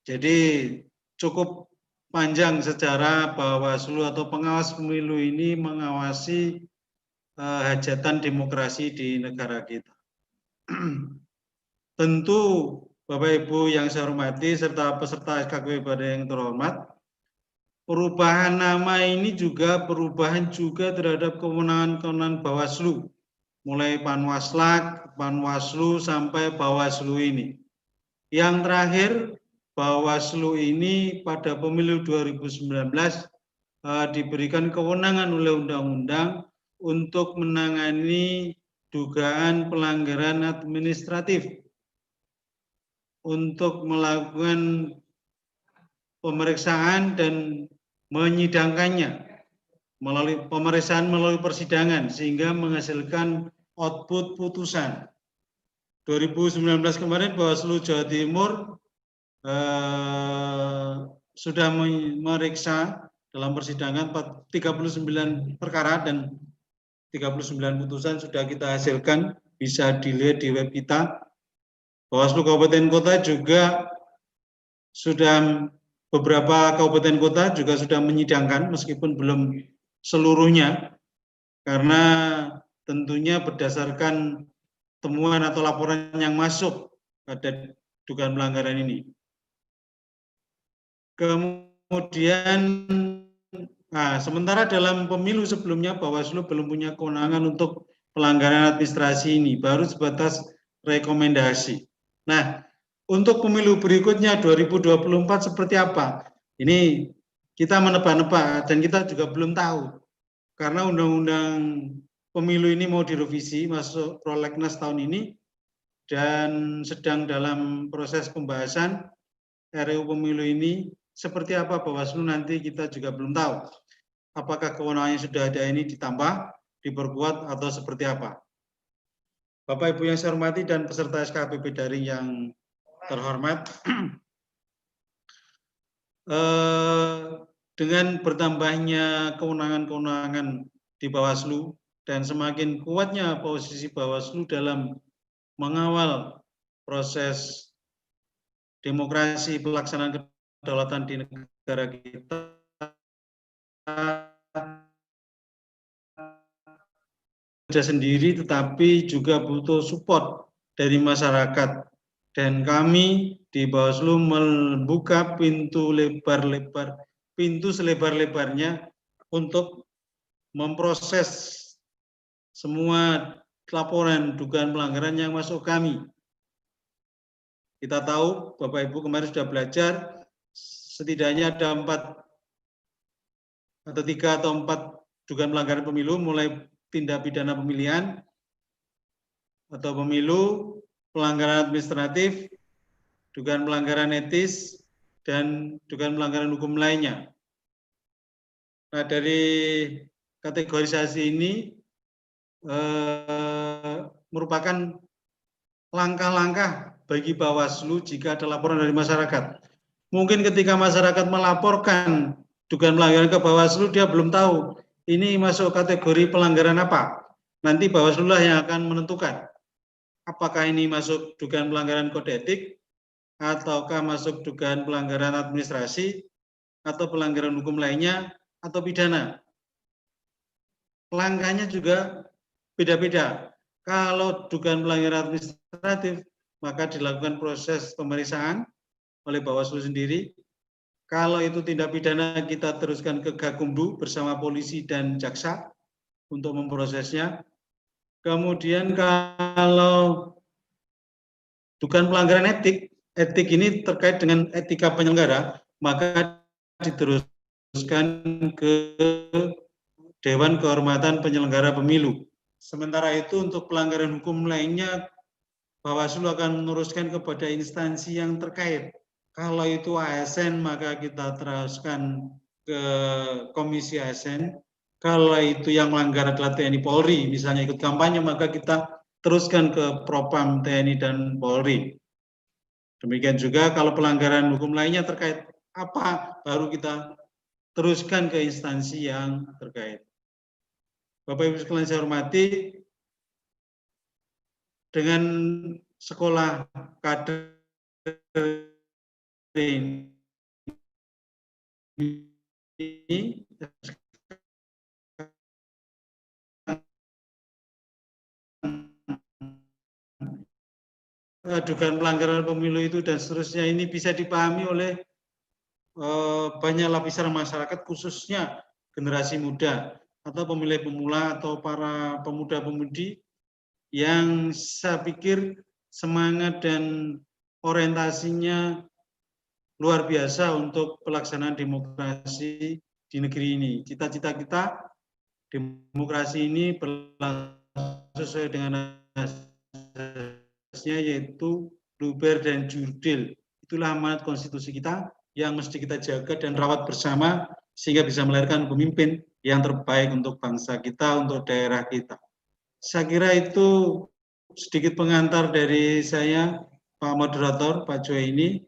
Jadi cukup panjang sejarah Bawaslu atau pengawas pemilu ini mengawasi hajatan demokrasi di negara kita. Tentu Bapak Ibu yang saya hormati serta peserta SKKW yang terhormat, perubahan nama ini juga perubahan juga terhadap kewenangan-kewenangan Bawaslu, mulai Panwaslak, Panwaslu sampai Bawaslu ini. Yang terakhir, Bawaslu ini pada pemilu 2019 diberikan kewenangan oleh undang-undang untuk menangani dugaan pelanggaran administratif, untuk melakukan pemeriksaan dan menyidangkannya melalui pemeriksaan melalui persidangan sehingga menghasilkan output putusan. 2019 kemarin Bawaslu Jawa Timur sudah memeriksa dalam persidangan 39 perkara dan 39 putusan sudah kita hasilkan, bisa dilihat di web kita. Bawaslu Kabupaten Kota juga sudah, beberapa kabupaten kota juga sudah menyidangkan meskipun belum seluruhnya, karena tentunya berdasarkan temuan atau laporan yang masuk pada dugaan pelanggaran ini. Kemudian, sementara dalam pemilu sebelumnya Bawaslu belum punya kewenangan untuk pelanggaran administrasi ini, baru sebatas rekomendasi. Nah, untuk pemilu berikutnya 2024 seperti apa? Ini kita menebak-nebak dan kita juga belum tahu. Karena undang-undang pemilu ini mau direvisi masuk prolegnas tahun ini dan sedang dalam proses pembahasan RUU pemilu ini. Seperti apa Bawaslu nanti kita juga belum tahu. Apakah kewenangan yang sudah ada ini ditambah, diperkuat, atau seperti apa? Bapak Ibu yang saya hormati dan peserta SKPP daring yang terhormat, dengan bertambahnya kewenangan-kewenangan di Bawaslu dan semakin kuatnya posisi Bawaslu dalam mengawal proses demokrasi pelaksanaan kedaulatan di negara kita, sendiri tetapi juga butuh support dari masyarakat, dan kami di Bawaslu membuka pintu selebar-lebarnya untuk memproses semua laporan dugaan pelanggaran yang masuk kami. Kita tahu Bapak Ibu kemarin sudah belajar setidaknya ada 3 atau 4 dugaan pelanggaran pemilu, mulai tindak pidana pemilihan atau pemilu, pelanggaran administratif, dugaan pelanggaran etis, dan dugaan pelanggaran hukum lainnya. Nah, dari kategorisasi ini merupakan langkah-langkah bagi Bawaslu jika ada laporan dari masyarakat. Mungkin ketika masyarakat melaporkan dugaan pelanggaran ke Bawaslu, dia belum tahu ini masuk kategori pelanggaran apa. Nanti Bawaslu lah yang akan menentukan apakah ini masuk dugaan pelanggaran kode etik, ataukah masuk dugaan pelanggaran administrasi, atau pelanggaran hukum lainnya, atau pidana. Langkahnya juga beda-beda. Kalau dugaan pelanggaran administratif, maka dilakukan proses pemeriksaan oleh Bawaslu sendiri. Kalau itu tindak pidana, kita teruskan ke Gakumdu bersama polisi dan jaksa untuk memprosesnya. Kemudian kalau dugaan pelanggaran etik ini terkait dengan etika penyelenggara, maka diteruskan ke Dewan Kehormatan Penyelenggara Pemilu. Sementara itu untuk pelanggaran hukum lainnya, Bawaslu akan meneruskan kepada instansi yang terkait. Kalau itu ASN, maka kita teruskan ke Komisi ASN. Kalau itu yang melanggar adalah TNI Polri, misalnya ikut kampanye, maka kita teruskan ke Propam TNI dan Polri. Demikian juga kalau pelanggaran hukum lainnya terkait apa, baru kita teruskan ke instansi yang terkait. Bapak Ibu sekalian saya hormati, dengan sekolah kader ini dugaan pelanggaran pemilu itu dan seterusnya ini bisa dipahami oleh banyak lapisan masyarakat, khususnya generasi muda atau pemilih pemula atau para pemuda-pemudi yang saya pikir semangat dan orientasinya luar biasa untuk pelaksanaan demokrasi di negeri ini. Cita-cita kita demokrasi ini berlangsung sesuai dengan asasnya, yaitu luber dan jurdil. Itulah amanat konstitusi kita yang mesti kita jaga dan rawat bersama sehingga bisa melahirkan pemimpin yang terbaik untuk bangsa kita, untuk daerah kita. Saya kira itu sedikit pengantar dari saya, Pak Moderator, Pak Joy ini.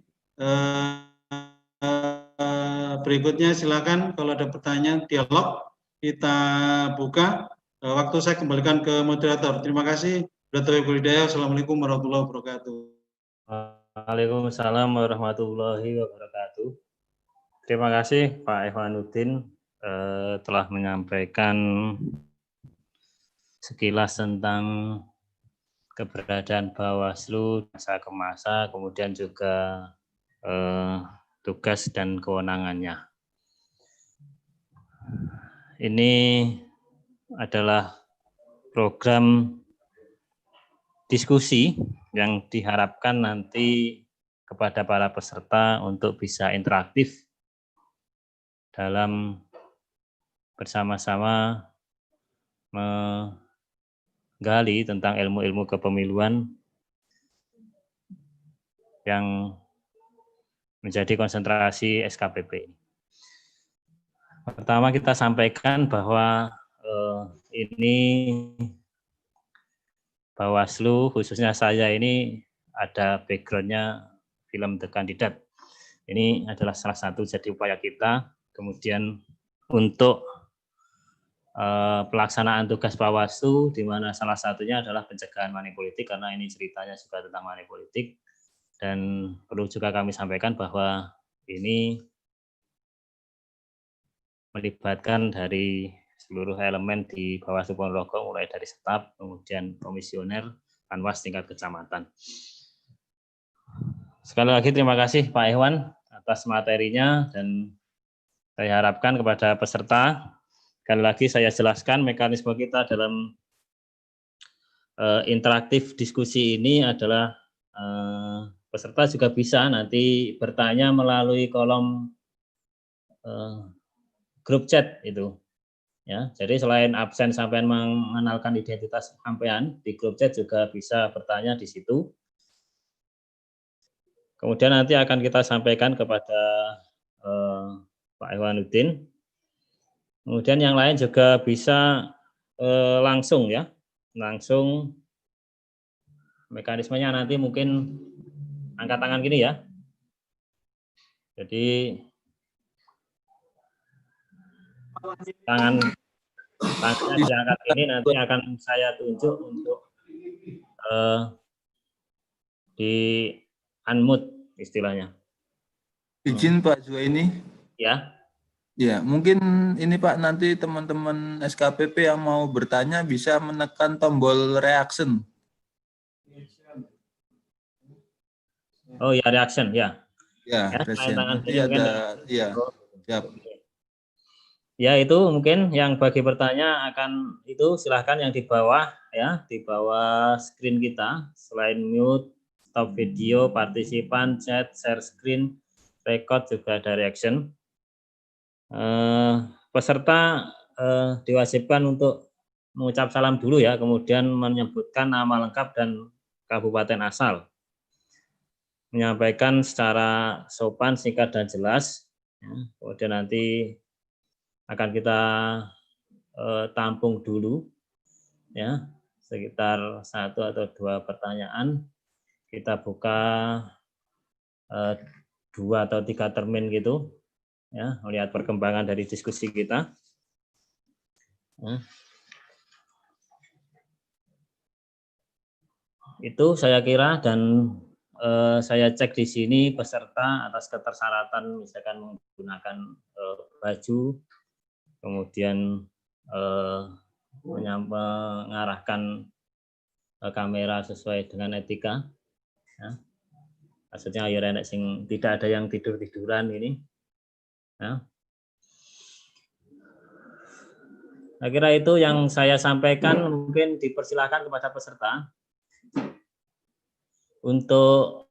Berikutnya silakan kalau ada pertanyaan dialog kita buka. Waktu saya kembalikan ke moderator. Terima kasih. Assalamualaikum warahmatullahi wabarakatuh. Waalaikumsalam warahmatullahi wabarakatuh. Terima kasih Pak Ihwanuddin telah menyampaikan sekilas tentang keberadaan Bawaslu masa ke masa, kemudian juga tugas dan kewenangannya. Ini adalah program diskusi yang diharapkan nanti kepada para peserta untuk bisa interaktif dalam bersama-sama menggali tentang ilmu-ilmu kepemiluan yang menjadi konsentrasi SKPP. Pertama kita sampaikan bahwa ini Bawaslu, khususnya saya ini ada background-nya film The Kandidat. Ini adalah salah satu jadi upaya kita. Kemudian untuk pelaksanaan tugas Bawaslu, di mana salah satunya adalah pencegahan money politik, karena ini ceritanya juga tentang money politik. Dan perlu juga kami sampaikan bahwa ini melibatkan dari seluruh elemen di Bawaslu Ponorogo, mulai dari staf, kemudian komisioner, panwas tingkat kecamatan. Sekali lagi terima kasih Pak Iwan atas materinya, dan saya harapkan kepada peserta, sekali lagi saya jelaskan mekanisme kita dalam interaktif diskusi ini adalah peserta juga bisa nanti bertanya melalui kolom grup chat itu. Ya, jadi selain absen sampean mengenalkan identitas sampean, di grup chat juga bisa bertanya di situ. Kemudian nanti akan kita sampaikan kepada Pak Ihwanuddin. Kemudian yang lain juga bisa langsung ya, langsung mekanismenya nanti mungkin angkat tangan gini ya. Jadi tangannya diangkat ini nanti akan saya tunjuk untuk di unmute istilahnya. Izin Pak Zuhaini. Ya. Ya, mungkin ini Pak, nanti teman-teman SKPP yang mau bertanya bisa menekan tombol reaction. Oh ya, reaction ya. Ya, reaction. Nanti ada, ya. Siap. Ya, itu mungkin yang bagi bertanya akan itu silahkan yang di bawah ya, di bawah screen kita. Selain mute, stop video, partisipan, chat, share screen, record juga ada reaction. Peserta diwajibkan untuk mengucap salam dulu ya, kemudian menyebutkan nama lengkap dan kabupaten asal. Menyampaikan secara sopan, singkat dan jelas. Ya, kemudian nanti akan kita tampung dulu ya, sekitar 1 atau 2 pertanyaan. Kita buka 2 atau 3 termin gitu ya, melihat perkembangan dari diskusi kita. Ya. Itu saya kira, dan saya cek di sini peserta atas ketersyaratan misalkan menggunakan baju, kemudian mengarahkan kamera sesuai dengan etika. Ya. Maksudnya ayo enek sing tidak ada yang tidur-tiduran ini. Ya. Saya kira itu yang saya sampaikan, mungkin dipersilahkan kepada peserta untuk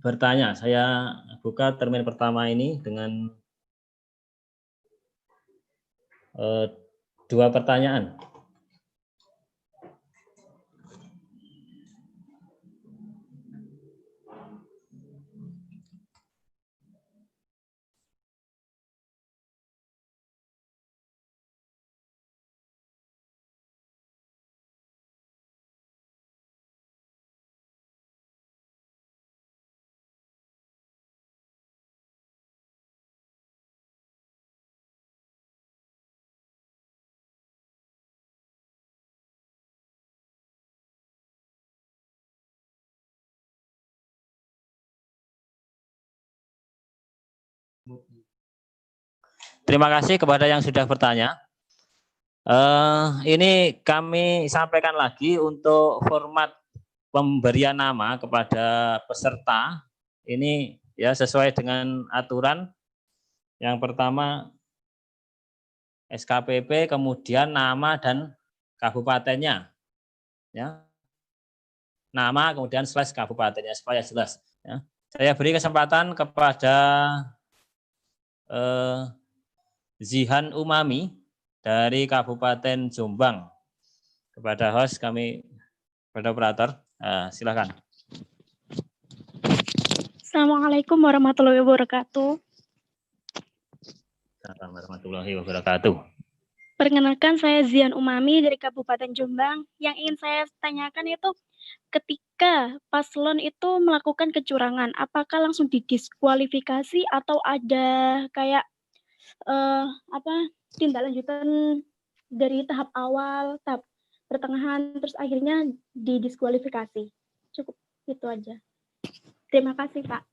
bertanya. Saya buka termin pertama ini dengan 2 pertanyaan. Terima kasih kepada yang sudah bertanya. Ini kami sampaikan lagi untuk format pemberian nama kepada peserta. Ini ya sesuai dengan aturan. Yang pertama SKPP, kemudian nama dan kabupatennya. Ya. Nama kemudian slash kabupatennya supaya jelas. Ya. Saya beri kesempatan kepada Zihan Umami dari Kabupaten Jombang. Kepada host kami, kepada operator, silakan. Assalamualaikum warahmatullahi wabarakatuh. Assalamualaikum warahmatullahi wabarakatuh. Perkenalkan, saya Zihan Umami dari Kabupaten Jombang. Yang ingin saya tanyakan itu, ketika paslon itu melakukan kecurangan, apakah langsung didiskualifikasi atau ada kayak tindak lanjutan dari tahap awal, tahap pertengahan, terus akhirnya didiskualifikasi? Cukup itu aja. Terima kasih, Pak.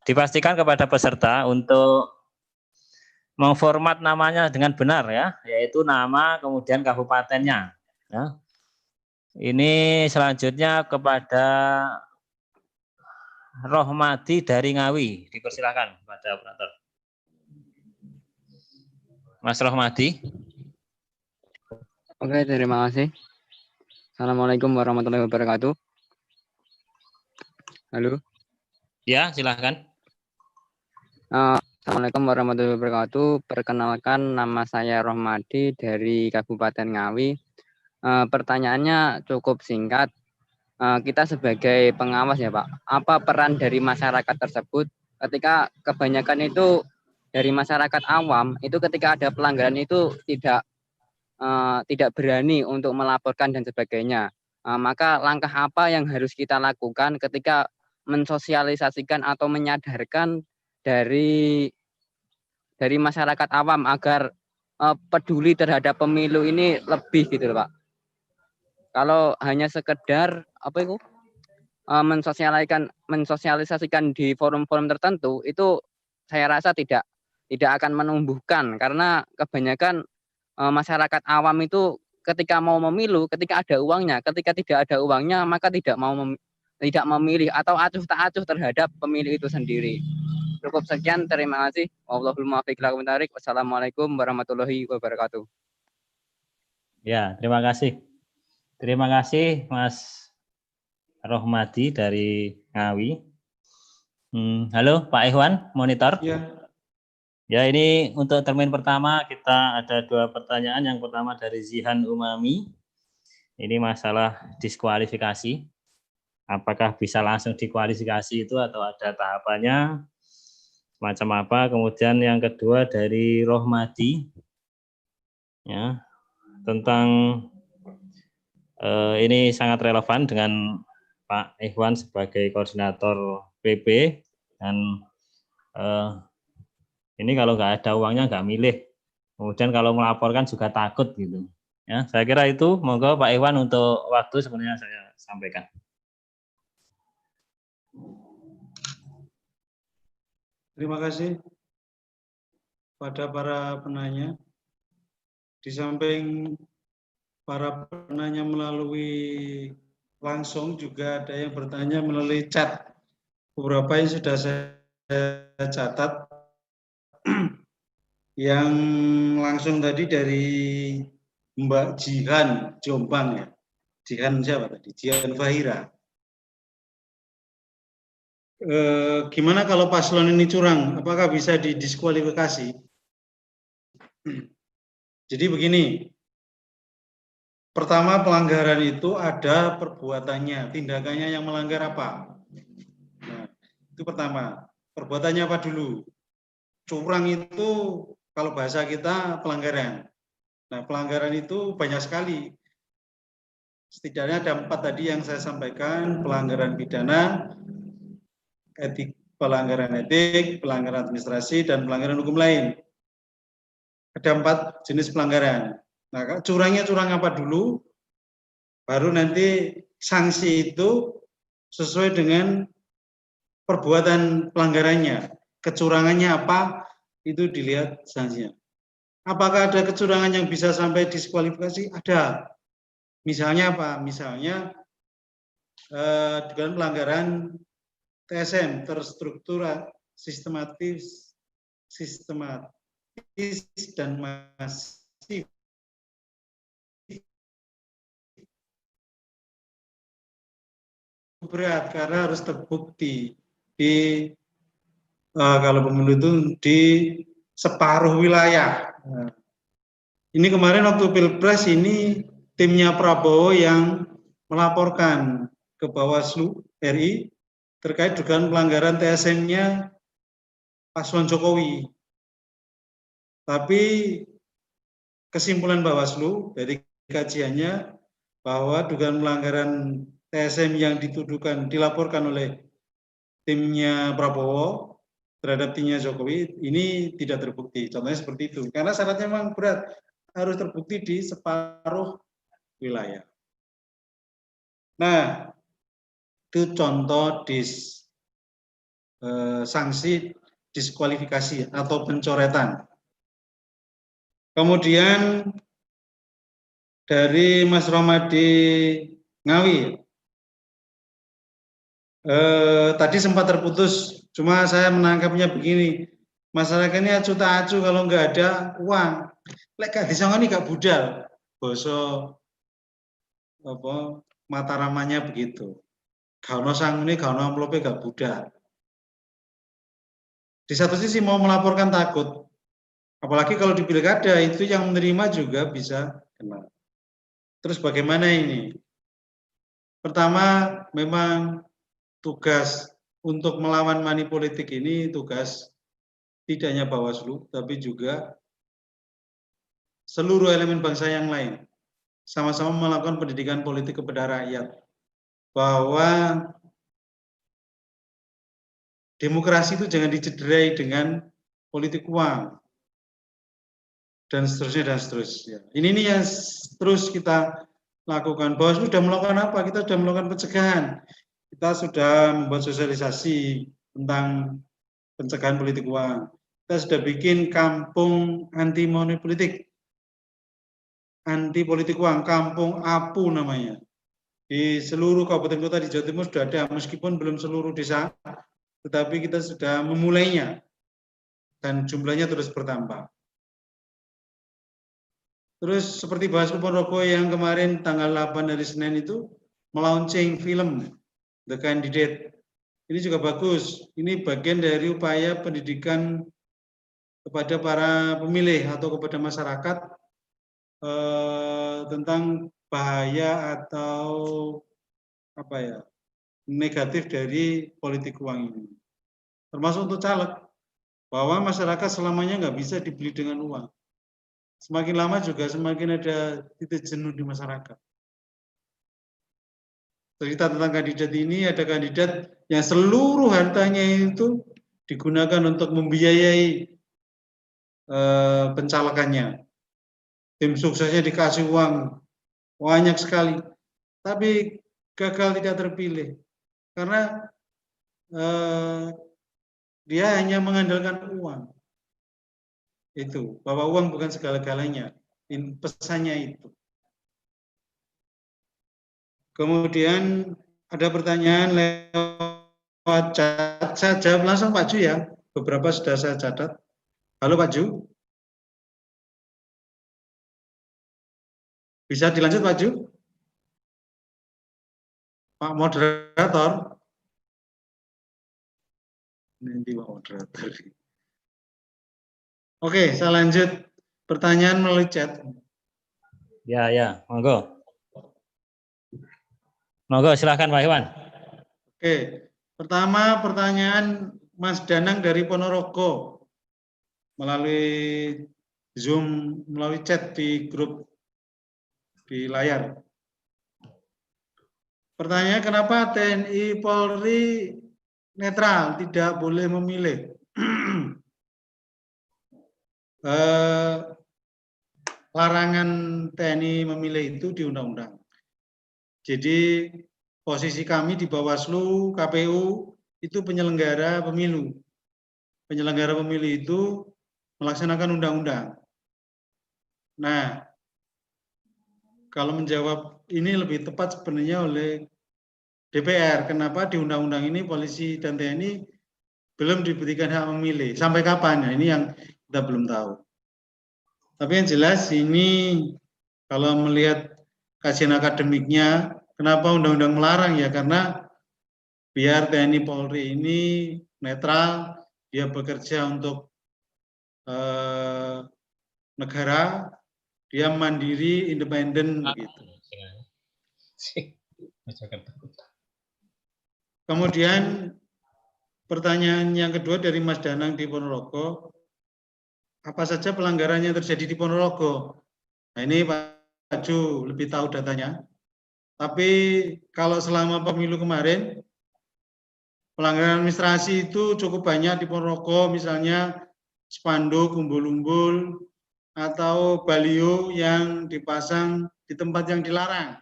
Dipastikan kepada peserta untuk memformat namanya dengan benar ya, yaitu nama kemudian kabupatennya. Ya. Ini selanjutnya kepada Rohmadi dari Ngawi, dipersilakan kepada operator. Mas Rohmadi. Oke, terima kasih. Assalamualaikum warahmatullahi wabarakatuh. Halo. Ya, silakan. Assalamualaikum warahmatullahi wabarakatuh. Perkenalkan, nama saya Rohmadi dari Kabupaten Ngawi. Pertanyaannya cukup singkat. Kita sebagai pengawas ya Pak, apa peran dari masyarakat tersebut ketika kebanyakan itu dari masyarakat awam itu ketika ada pelanggaran itu tidak berani untuk melaporkan dan sebagainya. Maka langkah apa yang harus kita lakukan ketika mensosialisasikan atau menyadarkan dari masyarakat awam agar peduli terhadap pemilu ini lebih gitu loh Pak. Kalau hanya sekedar mensosialisasikan di forum-forum tertentu itu saya rasa tidak akan menumbuhkan, karena kebanyakan masyarakat awam itu ketika mau memilu, ketika ada uangnya, ketika tidak ada uangnya maka tidak memilih atau acuh tak acuh terhadap pemilih itu sendiri. Cukup sekian, terima kasih. Wallahul muwaffiq ila aqwamit thoriq. Wassalamualaikum warahmatullahi wabarakatuh. Ya, terima kasih. Terima kasih Mas Rohmadi dari Ngawi. Halo Pak Ikhwan, monitor. Ya. Ya, ini untuk termin pertama kita ada 2 pertanyaan. Yang pertama dari Zihan Umami. Ini masalah diskualifikasi. Apakah bisa langsung dikualifikasi itu atau ada tahapannya? semacam apa. Kemudian yang kedua dari Rohmadi, ya, tentang ini sangat relevan dengan Pak Ikhwan sebagai koordinator PP, dan ini kalau nggak ada uangnya nggak milih. Kemudian kalau melaporkan juga takut gitu. Ya, saya kira itu. Monggo Pak Ikhwan, untuk waktu sebenarnya saya sampaikan. Terima kasih pada para penanya. Di samping para penanya melalui langsung, juga ada yang bertanya melalui chat. Beberapa yang sudah saya catat. Yang langsung tadi dari Mbak Jihan Jombang, ya. Jihan siapa tadi? Jihan Fahira. Gimana kalau paslon ini curang? Apakah bisa didiskualifikasi? Jadi begini. Pertama, pelanggaran itu ada perbuatannya, tindakannya yang melanggar apa? Nah, itu pertama. Perbuatannya apa dulu? Curang itu kalau bahasa kita pelanggaran. Nah, pelanggaran itu banyak sekali. Setidaknya ada 4 tadi yang saya sampaikan: pelanggaran pidana, pelanggaran etik, pelanggaran administrasi, dan pelanggaran hukum lain. Ada 4 jenis pelanggaran. Nah, curangnya curang apa dulu? Baru nanti sanksi itu sesuai dengan perbuatan pelanggarannya. Kecurangannya apa? Itu dilihat sanksinya. Apakah ada kecurangan yang bisa sampai diskualifikasi? Ada. Misalnya apa? Misalnya dengan pelanggaran TSM, terstruktur, sistematis dan masif. Berat karena harus terbukti di kalau pemilu itu di separuh wilayah. Nah, ini kemarin waktu Pilpres ini timnya Prabowo yang melaporkan ke Bawaslu RI terkait dugaan pelanggaran TSM-nya paslon Jokowi. Tapi kesimpulan Bawaslu dari kajiannya bahwa dugaan pelanggaran TSM yang dituduhkan dilaporkan oleh timnya Prabowo terhadap timnya Jokowi ini tidak terbukti. Contohnya seperti itu. Karena syaratnya memang berat, harus terbukti di separuh wilayah. Nah, itu contoh sanksi diskualifikasi atau pencoretan. Kemudian dari Mas Romadi Ngawi, tadi sempat terputus, cuma saya menangkapnya begini, masyarakat ini acu tak acu kalau nggak ada uang, lek gak disangoni gak budal, boso apa Mataramannya begitu. Gak ono sangune, gak ono amplope, gak budal. Di satu sisi mau melaporkan takut, apalagi kalau di pilkada itu yang menerima juga bisa kena. Terus bagaimana ini? Pertama, memang tugas untuk melawan money politik ini tugas tidak hanya Bawaslu, tapi juga seluruh elemen bangsa yang lain. Sama-sama melakukan pendidikan politik kepada rakyat. Bahwa demokrasi itu jangan dicederai dengan politik uang. Dan seterusnya, dan seterusnya. Ini yang terus kita lakukan. Bawaslu sudah melakukan apa? Kita sudah melakukan pencegahan. Kita sudah membuat sosialisasi tentang pencegahan politik uang. Kita sudah bikin kampung anti money politik, anti politik uang, kampung APU namanya. Di seluruh kabupaten kota di Jawa Timur sudah ada, meskipun belum seluruh desa, tetapi kita sudah memulainya dan jumlahnya terus bertambah. Terus seperti Bawaslu Ponorogo yang kemarin tanggal 8 hari Senin itu melaunching film The Candidate. Ini juga bagus. Ini bagian dari upaya pendidikan kepada para pemilih atau kepada masyarakat tentang bahaya atau apa ya, negatif dari politik uang ini. Termasuk untuk caleg. bahwa masyarakat selamanya nggak bisa dibeli dengan uang. Semakin lama juga semakin ada titik jenuh di masyarakat. Cerita tentang kandidat ini, ada kandidat yang seluruh hartanya itu digunakan untuk membiayai pencalekannya. Tim suksesnya dikasih uang banyak sekali, tapi gagal tidak terpilih karena dia hanya mengandalkan uang. Itu bahwa uang bukan segala-galanya, pesannya itu. Kemudian ada pertanyaan lewat chat, saya jawab langsung Pak Ju ya. Beberapa sudah saya catat. Halo Pak Ju. Bisa dilanjut Pak Ju? Pak Moderator. Nanti Pak Moderator. Oke, saya lanjut. Pertanyaan melalui chat. Ya, monggo. Monggo, silakan Pak Iwan. Oke, pertama pertanyaan Mas Danang dari Ponorogo melalui Zoom, melalui chat di grup di layar. Pertanyaannya, kenapa TNI Polri netral, tidak boleh memilih? Larangan TNI memilih itu di undang-undang. Jadi posisi kami di Bawaslu, KPU itu penyelenggara pemilu. Penyelenggara pemilu itu melaksanakan undang-undang. Nah, kalau menjawab ini lebih tepat sebenarnya oleh DPR. Kenapa di undang-undang ini polisi dan TNI belum diberikan hak memilih? Sampai kapan? Nah, ini yang kita belum tahu. Tapi yang jelas ini kalau melihat kajian akademiknya, kenapa undang-undang melarang ya? Karena biar TNI Polri ini netral, dia bekerja untuk negara, dia mandiri, independen begitu. Kemudian pertanyaan yang kedua dari Mas Danang di Ponorogo, apa saja pelanggaran yang terjadi di Ponorogo? Nah ini Pak Ju lebih tahu datanya. Tapi kalau selama pemilu kemarin, pelanggaran administrasi itu cukup banyak di Ponorogo, misalnya spanduk, umbul-umbul, atau baliho yang dipasang di tempat yang dilarang.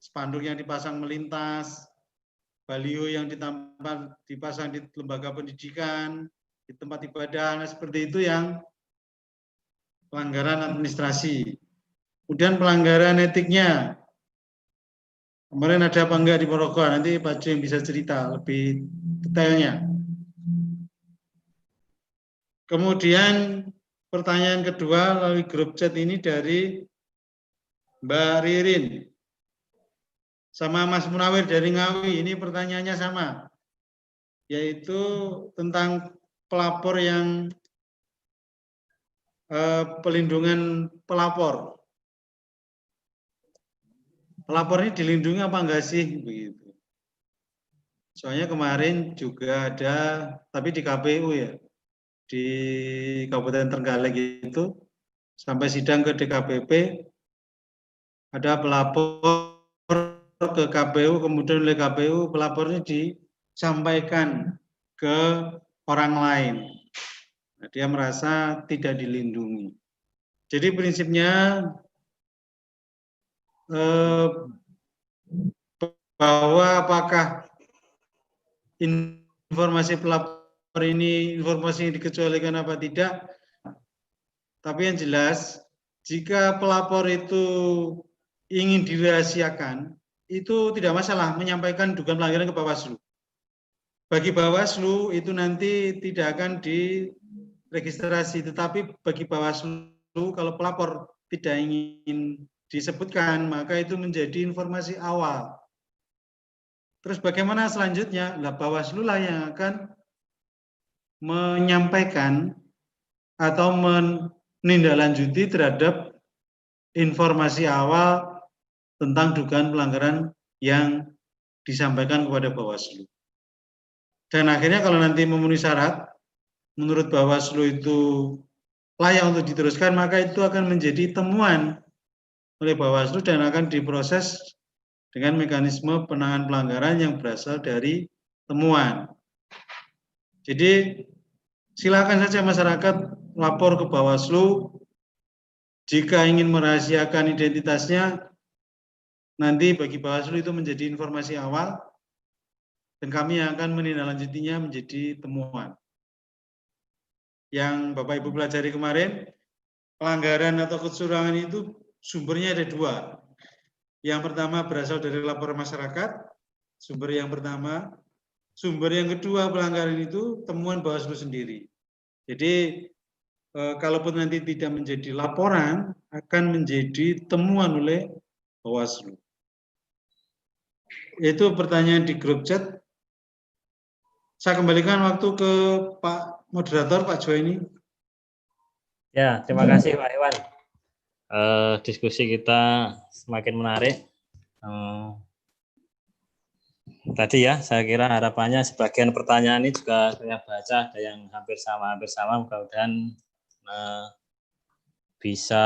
Spanduk yang dipasang melintas, baliho yang dipasang di lembaga pendidikan, di tempat ibadah, nah seperti itu yang pelanggaran administrasi. Kemudian pelanggaran etiknya. Kemarin ada apa enggak di Ponorogo? Nanti Pak Jo yang bisa cerita lebih detailnya. Kemudian pertanyaan kedua melalui grup chat ini dari Mbak Ririn sama Mas Munawir dari Ngawi. Ini pertanyaannya sama, yaitu tentang pelapor yang pelindungan pelapor. Pelapor ini dilindungi apa enggak sih? Begitu. Soalnya kemarin juga ada, tapi di KPU ya, di Kabupaten Trenggalek itu, sampai sidang ke DKPP, ada pelapor ke KPU, kemudian oleh KPU pelapornya disampaikan ke orang lain. Nah, dia merasa tidak dilindungi. Jadi prinsipnya bahwa apakah informasi pelapor ini informasi yang dikecualikan apa tidak, tapi yang jelas jika pelapor itu ingin dirahasiakan, itu tidak masalah menyampaikan dugaan pelanggaran ke Bawaslu. Bagi Bawaslu itu nanti tidak akan diregistrasi, tetapi bagi Bawaslu kalau pelapor tidak ingin disebutkan, maka itu menjadi informasi awal. Terus bagaimana selanjutnya? Nah, Bawaslu lah yang akan menyampaikan atau menindaklanjuti terhadap informasi awal tentang dugaan pelanggaran yang disampaikan kepada Bawaslu. Dan akhirnya kalau nanti memenuhi syarat, menurut Bawaslu itu layak untuk diteruskan, maka itu akan menjadi temuan oleh Bawaslu dan akan diproses dengan mekanisme penanganan pelanggaran yang berasal dari temuan. Jadi silakan saja masyarakat lapor ke Bawaslu jika ingin merahasiakan identitasnya. Nanti bagi Bawaslu itu menjadi informasi awal dan kami akan menindaklanjutinya menjadi temuan. Yang Bapak Ibu pelajari kemarin, pelanggaran atau kecurangan itu sumbernya ada dua. Yang pertama berasal dari laporan masyarakat, sumber yang pertama. Sumber yang kedua pelanggaran itu temuan Bawaslu sendiri. Jadi kalaupun nanti tidak menjadi laporan, akan menjadi temuan oleh Bawaslu. Itu pertanyaan di grup chat. Saya kembalikan waktu ke Pak Moderator, Pak Joeni. Ya, terima kasih Pak Iwan. Diskusi kita semakin menarik. Tadi ya, saya kira harapannya sebagian pertanyaan ini juga saya baca ada yang hampir sama. Mudah-mudahan bisa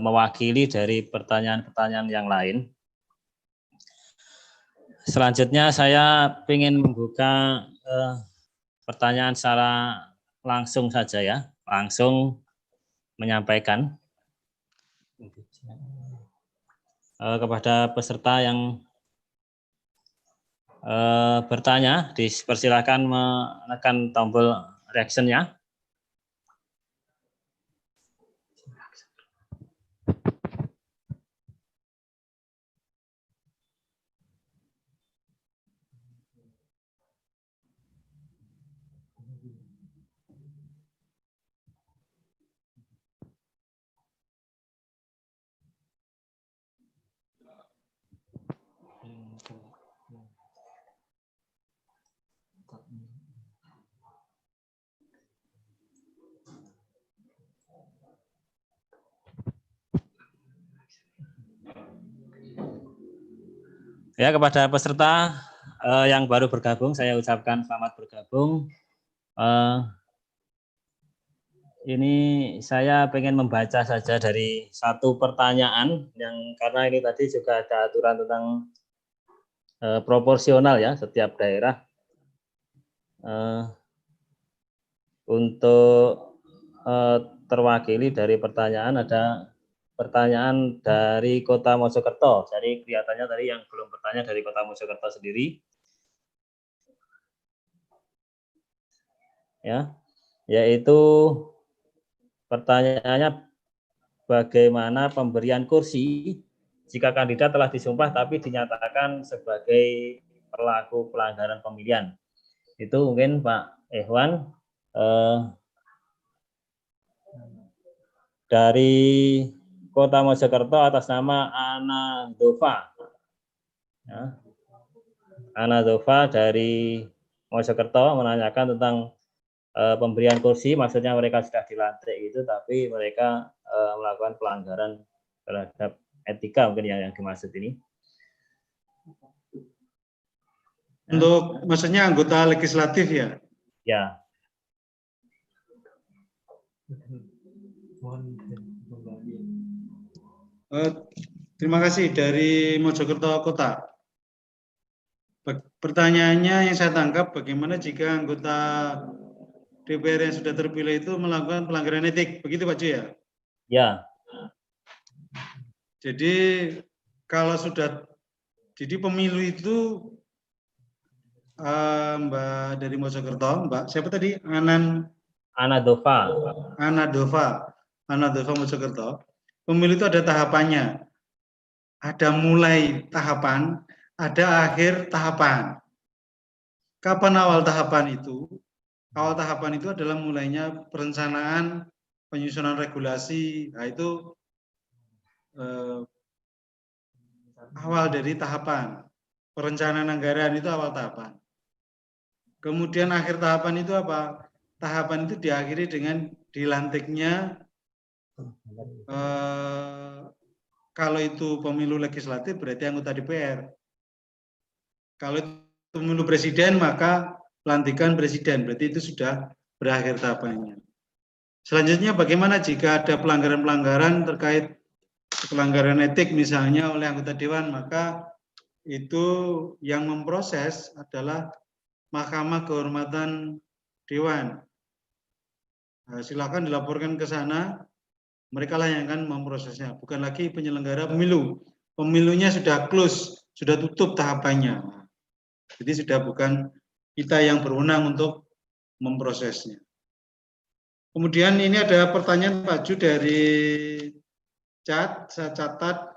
mewakili dari pertanyaan-pertanyaan yang lain. Selanjutnya saya ingin membuka pertanyaan secara langsung saja ya, langsung menyampaikan kepada peserta yang bertanya, dipersilakan menekan tombol reaction-nya. Ya, kepada peserta yang baru bergabung, saya ucapkan selamat bergabung. Ini saya pengen membaca saja dari satu pertanyaan yang karena ini tadi juga ada aturan tentang proporsional ya, setiap daerah untuk terwakili dari pertanyaan. Ada pertanyaan dari Kota Mojokerto. Jadi kelihatannya tadi yang belum bertanya dari Kota Mojokerto sendiri. Ya, yaitu pertanyaannya bagaimana pemberian kursi jika kandidat telah disumpah tapi dinyatakan sebagai pelaku pelanggaran pemilihan. Itu mungkin Pak Iwan dari Kota Mojokerto atas nama Ana Dova. Ya. Ana Dova dari Mojokerto menanyakan tentang pemberian kursi, maksudnya mereka sudah dilantik itu, tapi mereka melakukan pelanggaran terhadap etika mungkin yang dimaksud ini. Untuk maksudnya anggota legislatif ya? Ya. Terima kasih dari Mojokerto Kota. Pertanyaannya yang saya tangkap, bagaimana jika anggota DPR yang sudah terpilih itu melakukan pelanggaran etik, begitu Pak Ju ya? Ya. Jadi kalau sudah, jadi pemilu itu Mbak dari Mojokerto, Mbak siapa tadi? Ana Dova Mojokerto. Pemilu itu ada tahapannya. Ada mulai tahapan, ada akhir tahapan. Kapan awal tahapan itu? Awal tahapan itu adalah mulainya perencanaan, penyusunan regulasi. Nah, itu awal dari tahapan. Perencanaan anggaran itu awal tahapan. Kemudian akhir tahapan itu apa? Tahapan itu diakhiri dengan dilantiknya kalau itu pemilu legislatif berarti anggota DPR. Kalau itu pemilu presiden maka pelantikan presiden, berarti itu sudah berakhir tahapannya. Selanjutnya bagaimana jika ada pelanggaran-pelanggaran terkait pelanggaran etik misalnya oleh anggota dewan, maka itu yang memproses adalah Mahkamah Kehormatan Dewan. Nah, silakan dilaporkan ke sana, mereka lah yang akan memprosesnya, bukan lagi penyelenggara pemilu. Pemilunya sudah close, sudah tutup tahapannya. Jadi sudah bukan kita yang berwenang untuk memprosesnya. Kemudian ini ada pertanyaan Pak Ju dari chat, saya catat.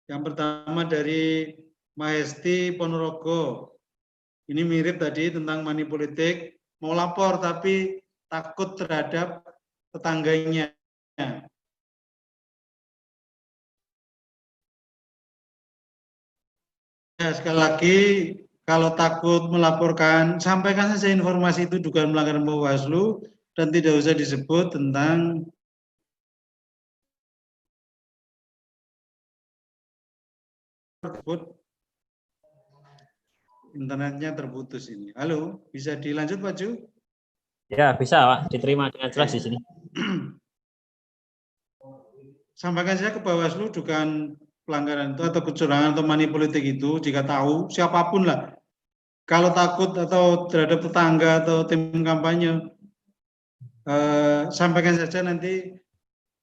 Yang pertama dari Mahesti Ponorogo. Ini mirip tadi tentang money politik, mau lapor tapi takut terhadap tetangganya. Ya, sekali lagi, kalau takut melaporkan, sampaikan saja informasi itu dugaan pelanggaran Bawaslu dan tidak usah disebut tentang tersebut. Internetnya terputus ini. Halo, bisa dilanjut Pak Ju? Ya, bisa Pak, diterima dengan jelas di sini. Sampaikan saja ke Bawaslu dugaan pelanggaran itu atau kecurangan atau money politik itu, jika tahu, siapapun lah. Kalau takut atau terhadap tetangga atau tim kampanye, sampaikan saja nanti,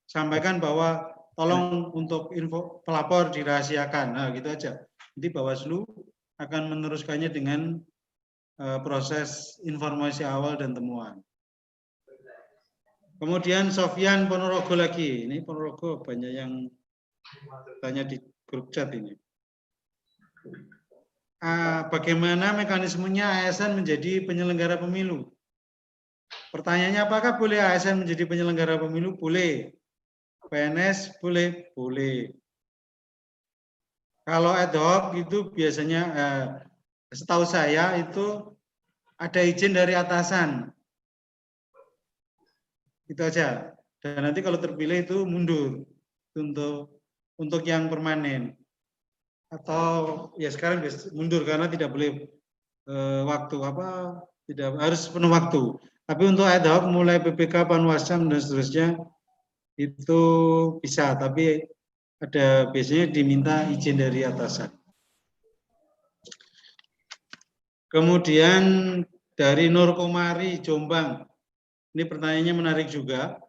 sampaikan bahwa tolong untuk info pelapor dirahasiakan, nah gitu aja. Nanti Bawaslu akan meneruskannya dengan proses informasi awal dan temuan. Kemudian Sofyan Ponorogo lagi, ini Ponorogo banyak yang tanya di grup chat ini. Bagaimana mekanismenya ASN menjadi penyelenggara pemilu? Pertanyaannya, apakah boleh ASN menjadi penyelenggara pemilu? Boleh. PNS boleh? Boleh. Kalau ad hoc itu biasanya, setahu saya itu ada izin dari atasan. Itu aja. Dan nanti kalau terpilih itu mundur untuk yang permanen. Atau ya sekarang mundur karena tidak boleh waktu tidak harus penuh waktu. Tapi untuk ad hoc mulai PPK, Panwascam dan seterusnya itu bisa, tapi ada biasanya diminta izin dari atasan. Kemudian dari Nur Komari Jombang, ini pertanyaannya menarik juga,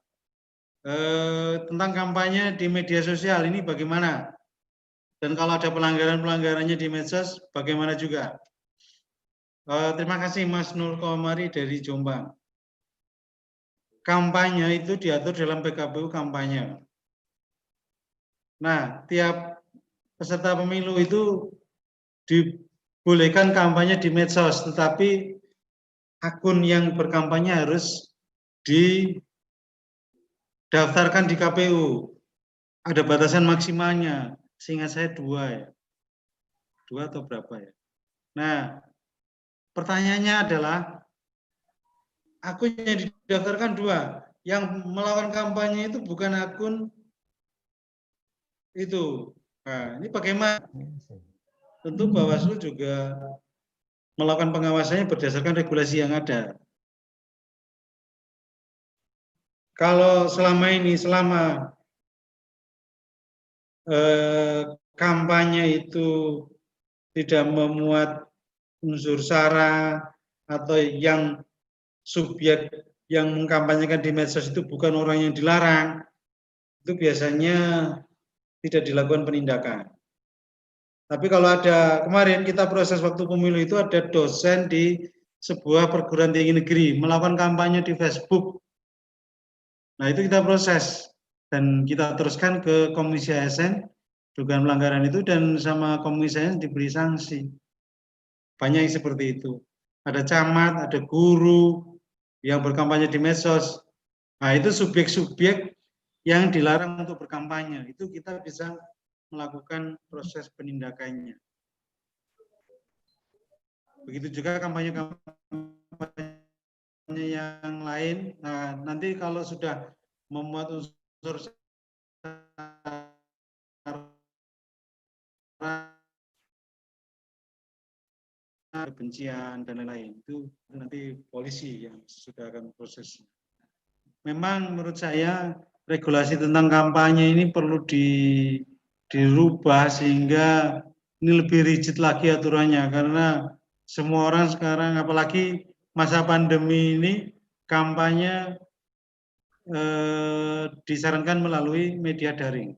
tentang kampanye di media sosial ini bagaimana? Dan kalau ada pelanggaran-pelanggarannya di medsos, bagaimana juga? Terima kasih Mas Nur Komari dari Jombang. Kampanye itu diatur dalam PKPU kampanye. Nah, tiap peserta pemilu itu dibolehkan kampanye di medsos, tetapi akun yang berkampanye harus didaftarkan di KPU. Ada batasan maksimalnya, seingat saya 2 ya. 2 atau berapa ya. Nah, pertanyaannya adalah, akun yang didaftarkan 2, yang melakukan kampanye itu bukan akun itu. Nah, ini bagaimana? Tentu Bawaslu juga melakukan pengawasannya berdasarkan regulasi yang ada. Kalau selama kampanye itu tidak memuat unsur sara atau yang subjek yang mengkampanyekan di medsos itu bukan orang yang dilarang, itu biasanya tidak dilakukan penindakan. Tapi kalau ada, kemarin kita proses waktu pemilu itu ada dosen di sebuah perguruan tinggi negeri melakukan kampanye di Facebook. Nah itu kita proses dan kita teruskan ke Komisi ASN dugaan pelanggaran itu, dan sama Komisi ASN diberi sanksi. Banyak yang seperti itu. Ada camat, ada guru yang berkampanye di medsos. Nah itu subjek-subjek yang dilarang untuk berkampanye. Itu kita bisa melakukan proses penindakannya. Begitu juga kampanye-kampanye yang lain. Nah, nanti kalau sudah memuat unsur kebencian dan lain-lain. Itu nanti polisi yang sudah akan proses. Memang menurut saya regulasi tentang kampanye ini perlu dirubah sehingga ini lebih rigid lagi aturannya, karena semua orang sekarang, apalagi masa pandemi ini, kampanye disarankan melalui media daring.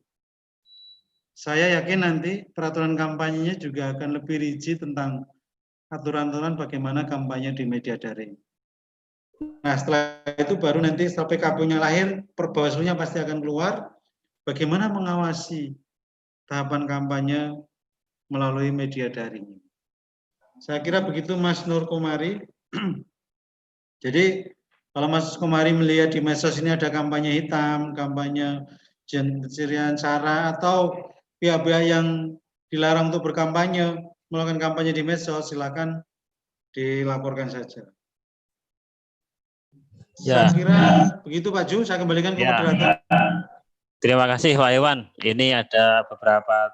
Saya yakin nanti peraturan kampanyenya juga akan lebih rigid tentang aturan-aturan bagaimana kampanye di media daring. Nah, setelah itu baru nanti setelah PKPU-nya lahir, Bawaslu-nya pasti akan keluar bagaimana mengawasi tahapan kampanye melalui media daring. Saya kira begitu Mas Nur Komari. Jadi kalau Mas Komari melihat di medsos ini ada kampanye hitam, kampanye pencurian sara, atau pihak-pihak yang dilarang untuk berkampanye, melakukan kampanye di medsos, silakan dilaporkan saja. Ya. Saya kira begitu Pak Ju, saya kembalikan ke moderator. Terima kasih Pak Iwan. Ini ada beberapa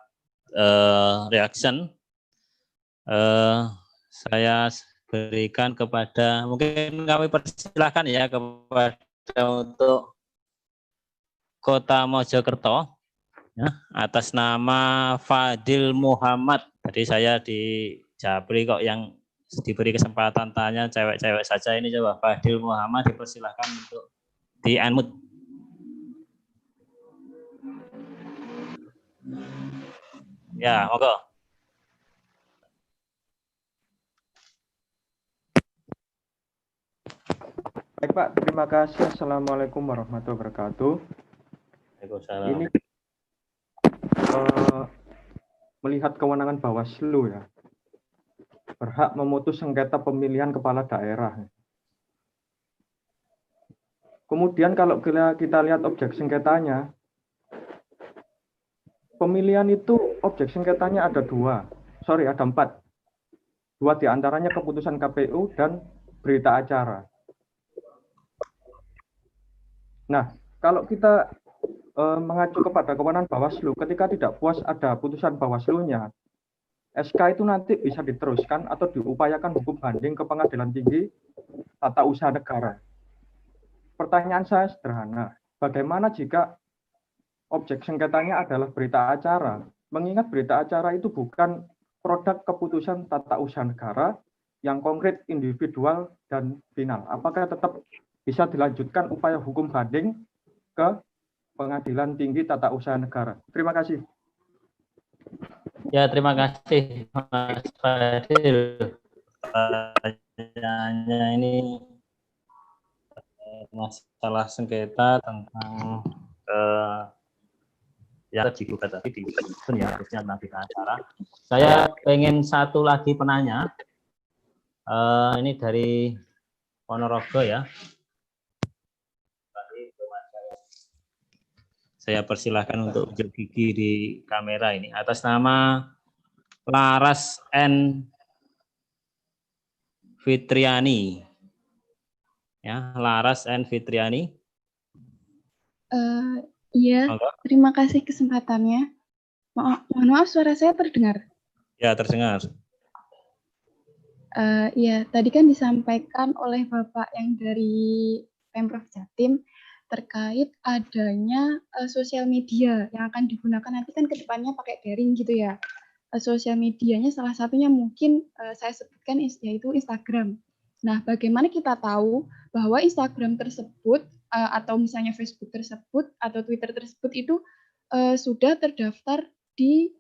reaction. Saya berikan kepada, mungkin kami persilahkan ya kepada untuk Kota Mojokerto ya, atas nama Fadil Muhammad. Tadi saya di Japri kok yang diberi kesempatan tanya cewek-cewek saja. Ini coba Fadil Muhammad, dipersilahkan untuk di-unmute. Ya, monggo. Baik Pak, terima kasih. Assalamualaikum warahmatullahi wabarakatuh. Waalaikumsalam. Ini melihat kewenangan Bawaslu ya, berhak memutus sengketa pemilihan kepala daerah. Kemudian kalau kita lihat objek sengketanya, pemilihan itu objek sengketanya ada ada 4. 2 diantaranya keputusan KPU dan berita acara. Nah, kalau kita mengacu kepada kewenangan Bawaslu, ketika tidak puas ada putusan Bawaslu-nya, SK itu nanti bisa diteruskan atau diupayakan hukum banding ke Pengadilan Tinggi Tata Usaha Negara. Pertanyaan saya sederhana, bagaimana jika objek sengketanya adalah berita acara? Mengingat berita acara itu bukan produk keputusan Tata Usaha Negara yang konkret, individual, dan final. Apakah tetap bisa dilanjutkan upaya hukum banding ke Pengadilan Tinggi Tata Usaha Negara? Terima kasih. Ya, terima kasih Mas Fadil. Pertanyaannya ini masalah sengketa tentang ya digugat tadi di ya, harusnya tentang berita acara. Saya pengen satu lagi penanya. Ini dari Ponorogo ya. Saya persilahkan untuk unjuk gigi di kamera ini atas nama Laras N. Fitriani. Ya, Laras N. Fitriani. Iya, terima kasih kesempatannya. Mohon maaf, suara saya terdengar? Ya, terdengar. Iya, tadi kan disampaikan oleh Bapak yang dari Pemprov Jatim terkait adanya sosial media yang akan digunakan nanti kan ke depannya pakai daring gitu ya. Sosial medianya salah satunya mungkin saya sebutkan yaitu Instagram. Nah, bagaimana kita tahu bahwa Instagram tersebut atau misalnya Facebook tersebut atau Twitter tersebut itu sudah terdaftar di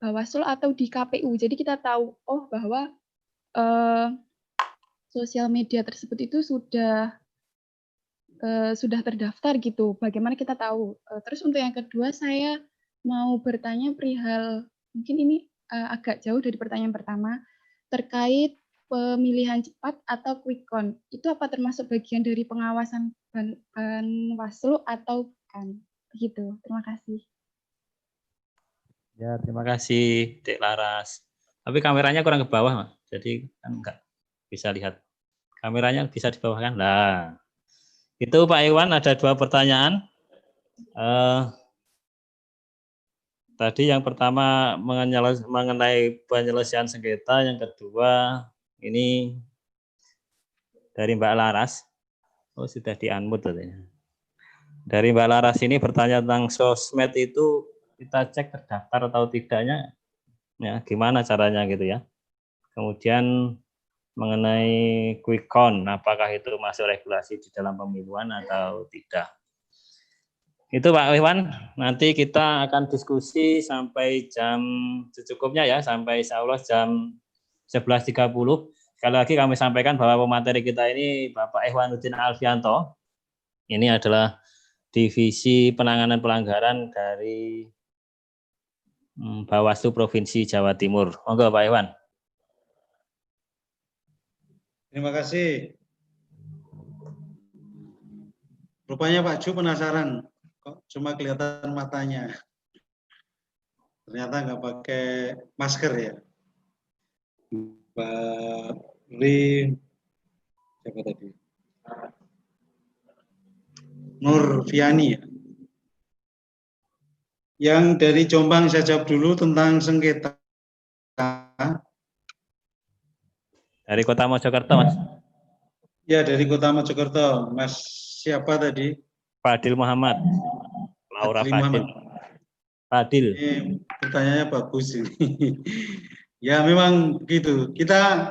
Bawaslu atau di KPU. Jadi kita tahu bahwa sosial media tersebut itu sudah terdaftar gitu. Bagaimana kita tahu? Terus untuk yang kedua saya mau bertanya perihal mungkin ini agak jauh dari pertanyaan pertama terkait pemilihan cepat atau quick count. Itu apa termasuk bagian dari pengawasan Bawaslu atau bukan? Begitu. Terima kasih. Ya, terima kasih Dek Laras. Tapi kameranya kurang ke bawah, Mas. Jadi kan enggak bisa lihat. Kameranya bisa di bawah kan? Nah, itu Pak Iwan ada 2 pertanyaan. Tadi yang pertama mengenai penyelesaian sengketa, yang kedua ini dari Mbak Laras. Oh, sudah di-unmute katanya. Dari Mbak Laras ini bertanya tentang sosmed itu kita cek terdaftar atau tidaknya, ya gimana caranya gitu ya. Kemudian mengenai quick count, apakah itu masuk regulasi di dalam pemiluan atau tidak. Itu Pak Iwan, nanti kita akan diskusi sampai jam secukupnya ya, sampai insya Allah jam 11.30. Sekali lagi kami sampaikan bahwa pemateri kita ini Bapak Ihwanuddin Alfianto. Ini adalah Divisi Penanganan Pelanggaran dari Bawaslu Provinsi Jawa Timur. Monggo Pak Iwan. Terima kasih. Rupanya Pak Ju penasaran, kok cuma kelihatan matanya. Ternyata nggak pakai masker ya. Mbak Lim, siapa tadi? Nur Fiani ya. Yang dari Jombang saya jawab dulu tentang sengketa. Dari Kota Mojokerto, Mas. Ya, dari Kota Mojokerto. Mas siapa tadi? Fadil Muhammad. Laura Fadil Fadil. Muhammad. Fadil. Ini pertanyaannya bagus ini. Ya, memang gitu. Kita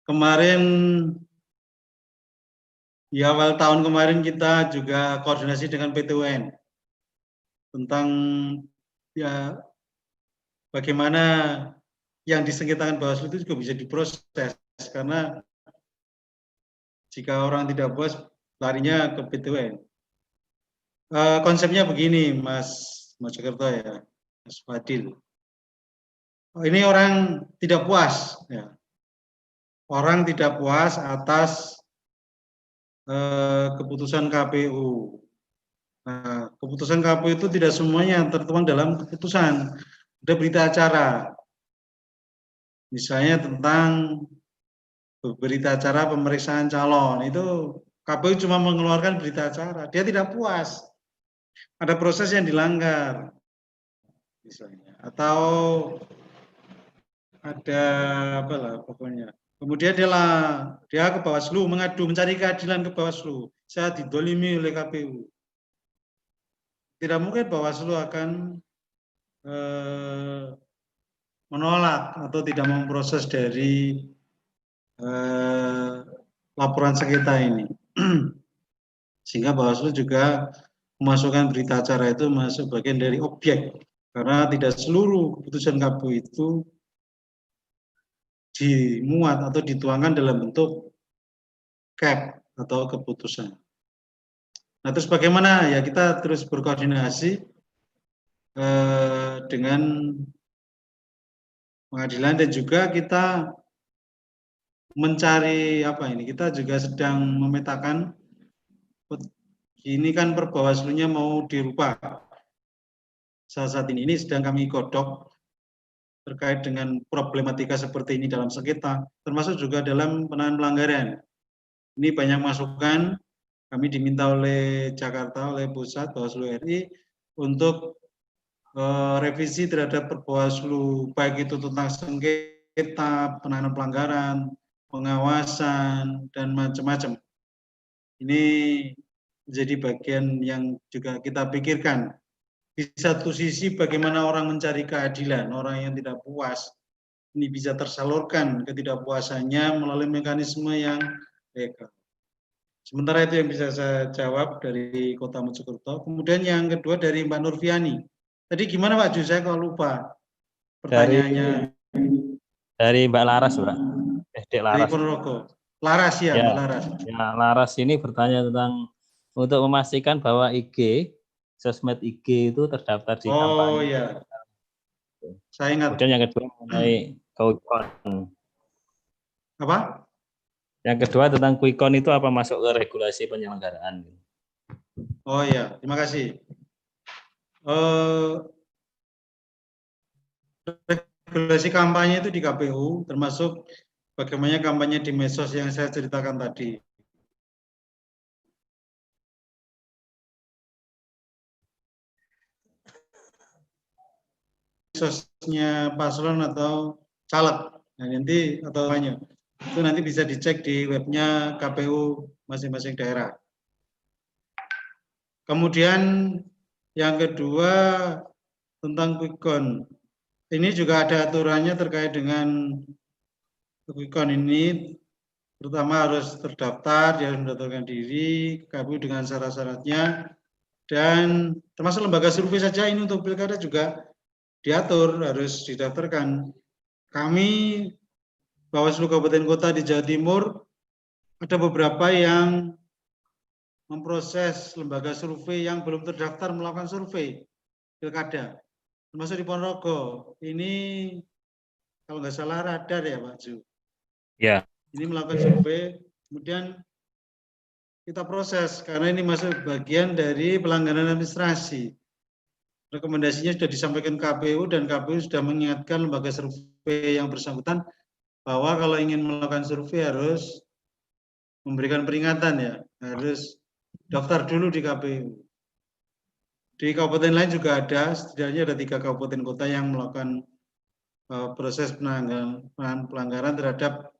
kemarin di awal tahun kemarin kita juga koordinasi dengan PT UN tentang ya bagaimana yang disengketakan Bawaslu itu juga bisa diproses, karena jika orang tidak puas larinya ke PT UN. Konsepnya begini, Mas Mojokerto ya, Mas Fadil. Ini orang tidak puas, ya. Orang tidak puas atas keputusan KPU. Nah, keputusan KPU itu tidak semuanya tertuang dalam keputusan. Ada berita acara, misalnya tentang berita acara pemeriksaan calon, itu KPU cuma mengeluarkan berita acara, dia tidak puas, ada proses yang dilanggar, misalnya, atau ada apalah pokoknya. Kemudian dia ke Bawaslu mengadu, mencari keadilan ke Bawaslu. Saya didolimi oleh KPU. Tidak mungkin Bawaslu akan menolak atau tidak memproses dari laporan sengketa ini. Sehingga Bawaslu juga memasukkan berita acara itu masuk bagian dari objek. Karena tidak seluruh keputusan KPU itu dimuat atau dituangkan dalam bentuk cap atau keputusan. Nah, terus bagaimana? Ya kita terus berkoordinasi dengan pengadilan, dan juga kita mencari apa ini? Kita juga sedang memetakan, ini kan per Bawaslu-nya mau dirubah. Saat ini sedang kami godok terkait dengan problematika seperti ini dalam sengketa, termasuk juga dalam penanganan pelanggaran. Ini banyak masukan, kami diminta oleh Jakarta, oleh Pusat Bawaslu RI untuk revisi terhadap Perbawaslu, baik itu tentang sengketa, penanganan pelanggaran, pengawasan, dan macam-macam. Ini menjadi bagian yang juga kita pikirkan. Di satu sisi bagaimana orang mencari keadilan, orang yang tidak puas, ini bisa tersalurkan ketidakpuasannya melalui mekanisme yang legal. Sementara itu yang bisa saya jawab dari Kota Mojokerto. Kemudian yang kedua dari Mbak Nurfiani. Tadi gimana Pak Ju, saya kok lupa pertanyaannya. Dari Mbak Laras, Mbak. Dek Dari Laras. Ponorogo. Laras ya, Mbak Laras. Ya, Laras ini bertanya tentang untuk memastikan bahwa IG, sosmed IG itu terdaftar di kampanye. Oh ya, saya ingat. Kemudian yang kedua mengenai quick count. Apa? Yang kedua tentang quick count itu apa masuk ke regulasi penyelenggaraan? Oh ya, terima kasih. Regulasi kampanye itu di KPU, termasuk bagaimana kampanye di medsos yang saya ceritakan tadi. medsosnya paslon atau caleg. Nah, nanti atau banyak itu nanti bisa dicek di webnya KPU masing-masing daerah. Kemudian yang kedua tentang quick count. Ini juga ada aturannya terkait dengan quick count ini, terutama harus terdaftar, dia harus mendaftarkan diri, KPU dengan syarat-syaratnya, dan termasuk lembaga survei saja ini untuk pilkada juga diatur, harus didaftarkan. Kami Bawaslu Kabupaten Kota di Jawa Timur ada beberapa yang memproses lembaga survei yang belum terdaftar melakukan survei pilkada, termasuk di Ponorogo. Ini kalau nggak salah Radar ya Pak Ju. Ya. Ini melakukan survei, kemudian kita proses karena ini masuk bagian dari pelanggaran administrasi. Rekomendasinya sudah disampaikan KPU dan KPU sudah mengingatkan lembaga survei yang bersangkutan bahwa kalau ingin melakukan survei harus memberikan peringatan ya, harus daftar dulu di KPU. Di kabupaten lain juga ada, setidaknya ada 3 kabupaten kota yang melakukan proses pelanggaran terhadap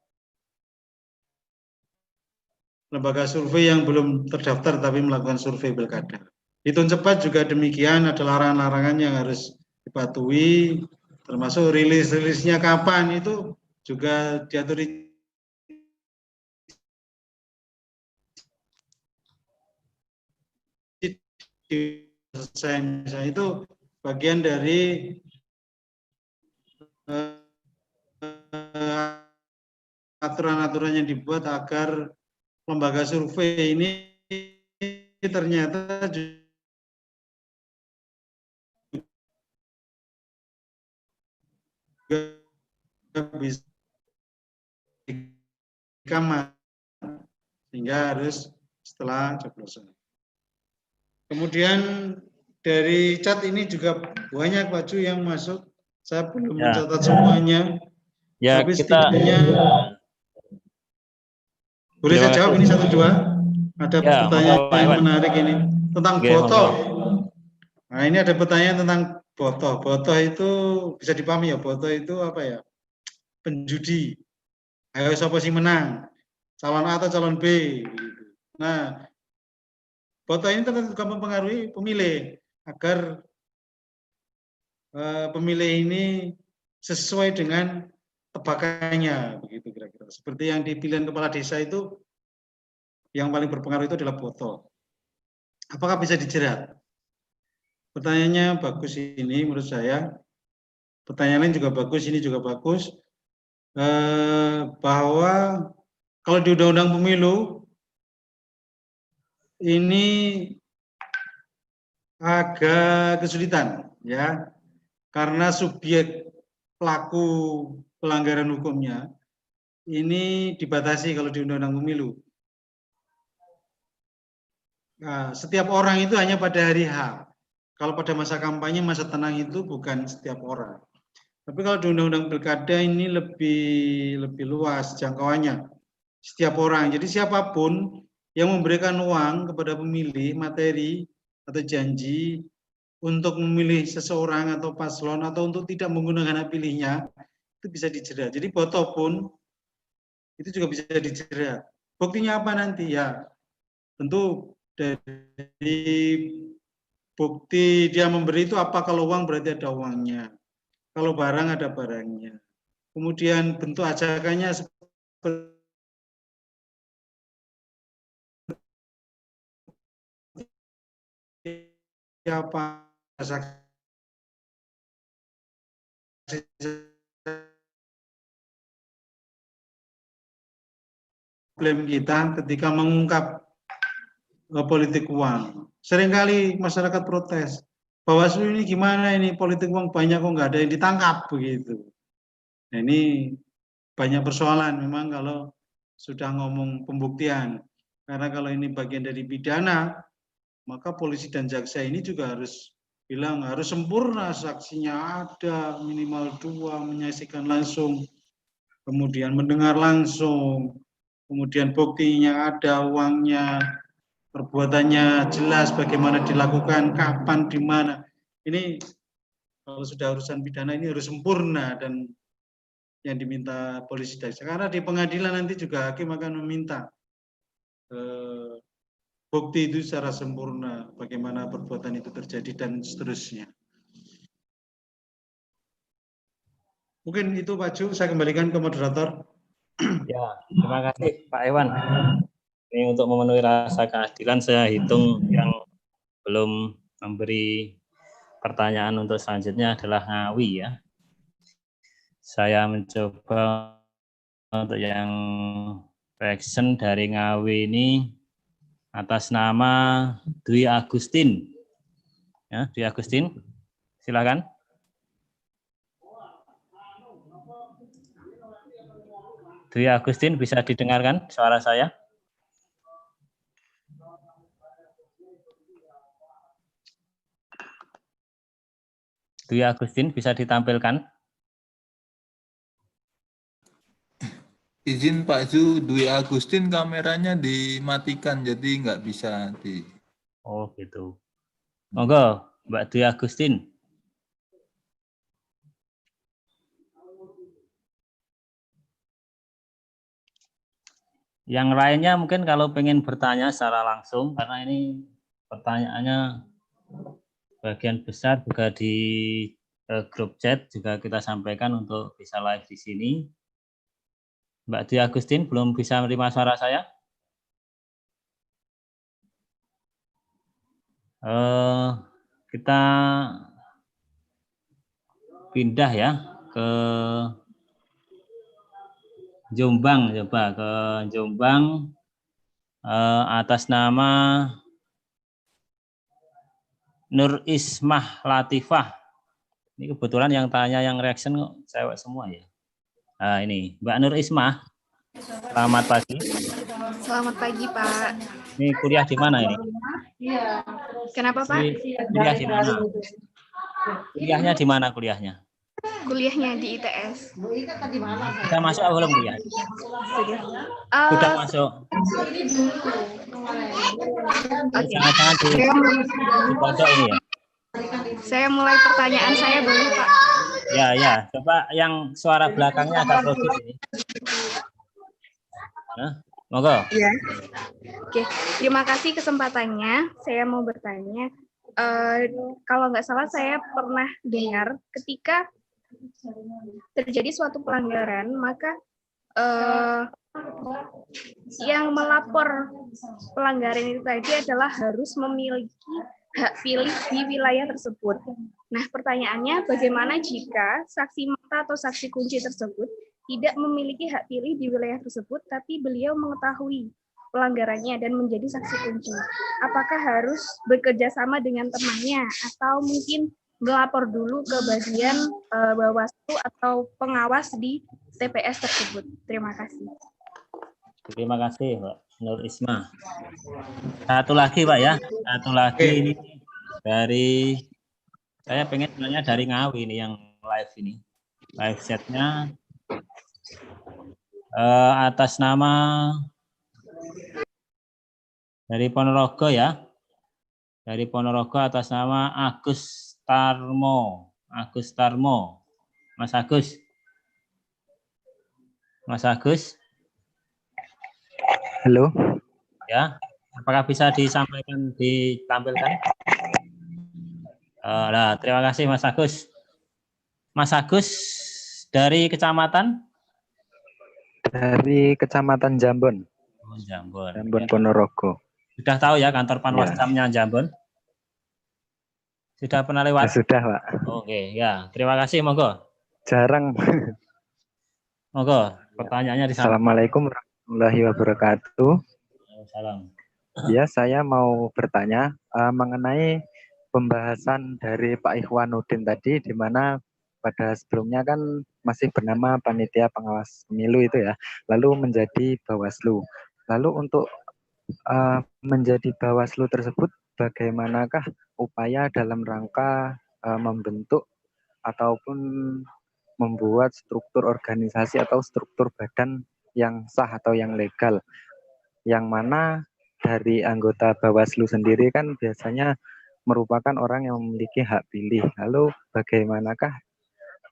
lembaga survei yang belum terdaftar tapi melakukan survei pilkada. Hitung cepat juga demikian, ada larangan-larangan yang harus dipatuhi, termasuk rilis-rilisnya kapan itu juga diatur misalnya itu bagian dari aturan-aturan yang dibuat agar lembaga survei ini ternyata juga bisa dikamat, sehingga harus setelah coblosan. Kemudian dari chat ini juga banyak Pak Ju yang masuk, saya belum mencatat semuanya. Ya, tapi kita setidaknya boleh saya jawab ini 1-2. Ada ya, pertanyaan yang menarik ini tentang foto. Nah, ini ada pertanyaan tentang foto. Foto itu bisa dipahami ya, foto itu apa ya? Penjudi. Ayo siapa sih menang? Calon A atau calon B? Nah, foto ini tentu juga mempengaruhi pemilih agar pemilih ini sesuai dengan tebakannya, begitu kira-kira. Seperti yang di pilihan kepala desa itu, yang paling berpengaruh itu adalah foto. Apakah bisa dijerat? Pertanyaannya bagus ini menurut saya. Pertanyaan lain juga bagus, ini juga bagus. Bahwa kalau di Undang-Undang Pemilu ini agak kesulitan ya, karena subjek pelaku pelanggaran hukumnya ini dibatasi kalau di Undang-Undang Pemilu. Nah, setiap orang itu hanya pada hari H. Kalau pada masa kampanye, masa tenang itu bukan setiap orang. Tapi kalau di Undang-Undang Pilkada ini lebih luas jangkauannya. Setiap orang. Jadi siapapun yang memberikan uang kepada pemilih, materi atau janji untuk memilih seseorang atau paslon atau untuk tidak menggunakan hak pilihnya, itu bisa dijerat. Jadi foto pun itu juga bisa dijerat. Buktinya apa nanti? Ya, tentu dari bukti dia memberi itu apa, kalau uang berarti ada uangnya. Kalau barang ada barangnya. Kemudian bentuk ajakannya seperti apa, klaim kita ketika mengungkap politik uang. Seringkali masyarakat protes, Bawaslu ini gimana ini, politik uang banyak kok nggak ada yang ditangkap begitu. Nah, ini banyak persoalan memang kalau sudah ngomong pembuktian. Karena kalau ini bagian dari pidana, maka polisi dan jaksa ini juga harus bilang harus sempurna, saksinya ada minimal 2, menyaksikan langsung, kemudian mendengar langsung, kemudian buktinya ada, uangnya, perbuatannya jelas, bagaimana dilakukan, kapan, di mana. Ini Kalau sudah urusan pidana ini harus sempurna dan yang diminta polisi dari karena di pengadilan nanti juga hakim akan meminta bukti itu secara sempurna, bagaimana perbuatan itu terjadi dan seterusnya. Mungkin itu Pak Ju, saya kembalikan ke moderator. Ya, terima kasih Pak Iwan. Ini untuk memenuhi rasa keadilan saya hitung yang belum memberi pertanyaan untuk selanjutnya adalah Ngawi ya. Saya mencoba untuk yang reaction dari Ngawi ini atas nama Dwi Agustin. Ya, Dwi Agustin, silakan. Dwi Agustin, bisa didengarkan suara saya? Dwi Agustin, bisa ditampilkan? Izin Pak Ju, Dwi Agustin kameranya dimatikan, jadi nggak bisa di... Oh gitu. Monggo, Mbak Dwi Agustin. Yang lainnya mungkin kalau pengen bertanya secara langsung, karena ini pertanyaannya bagian besar juga di grup chat juga kita sampaikan untuk bisa live di sini. Mbak Dwi Agustin belum bisa menerima suara saya? Kita pindah ya ke Jombang, coba ke Jombang atas nama Nur Ismah Latifah. Ini kebetulan yang tanya yang reaction kok cewek semua ya. Nah, ini Mbak Nur Ismah. Selamat pagi. Selamat pagi, Pak. Ini kuliah di mana ini? Kenapa, Pak? Kuliah di mana? Kuliahnya di mana kuliahnya? Kuliahnya di ITS. Sudah masuk atau belum kuliah? Sudah. Sudah masuk. Jangan-jangan di pojok ini ya? Saya mulai pertanyaan saya dulu, Pak. Ya. Coba yang suara belakangnya agak produk ini. Nah, monggo. Ya. Oke, terima kasih kesempatannya. Saya mau bertanya. Kalau nggak salah saya pernah dengar ketika terjadi suatu pelanggaran, maka yang melapor pelanggaran itu tadi adalah harus memiliki hak pilih di wilayah tersebut. Nah, pertanyaannya bagaimana jika saksi mata atau saksi kunci tersebut tidak memiliki hak pilih di wilayah tersebut, tapi beliau mengetahui pelanggarannya dan menjadi saksi kunci? Apakah harus bekerja sama dengan temannya atau mungkin melapor dulu ke bagian Bawaslu atau pengawas di TPS tersebut? Terima kasih. Terima kasih, Mbak Nur Ismah. Satu lagi, Pak ya. Satu lagi ini dari saya pengen nanya dari Ngawi ini yang live ini. Live chatnya atas nama dari Ponorogo ya. Dari Ponorogo atas nama Agus Tarmo. Agus Tarmo. Mas Agus. Mas Agus. Halo. Ya, apakah bisa disampaikan, ditampilkan? Nah, terima kasih Mas Agus. Mas Agus dari kecamatan? Dari Kecamatan Jambon. Oh, Jambon. Jambon Ya. Ponorogo. Sudah tahu ya kantor Panwascamnya Jambon? Sudah pernah lewat? Ya, sudah, Pak. Oke, ya. Terima kasih, monggo. Jarang. Monggo, pertanyaannya di sana. Assalamualaikum warahmatullahi wabarakatuh. Salam. Ya, saya mau bertanya mengenai pembahasan dari Pak Ikhwanuddin tadi, di mana pada sebelumnya kan masih bernama Panitia Pengawas Pemilu itu ya, lalu menjadi Bawaslu. Lalu untuk menjadi Bawaslu tersebut, bagaimanakah upaya dalam rangka membentuk ataupun membuat struktur organisasi atau struktur badan yang sah atau yang legal, yang mana dari anggota Bawaslu sendiri kan biasanya merupakan orang yang memiliki hak pilih. Lalu bagaimanakah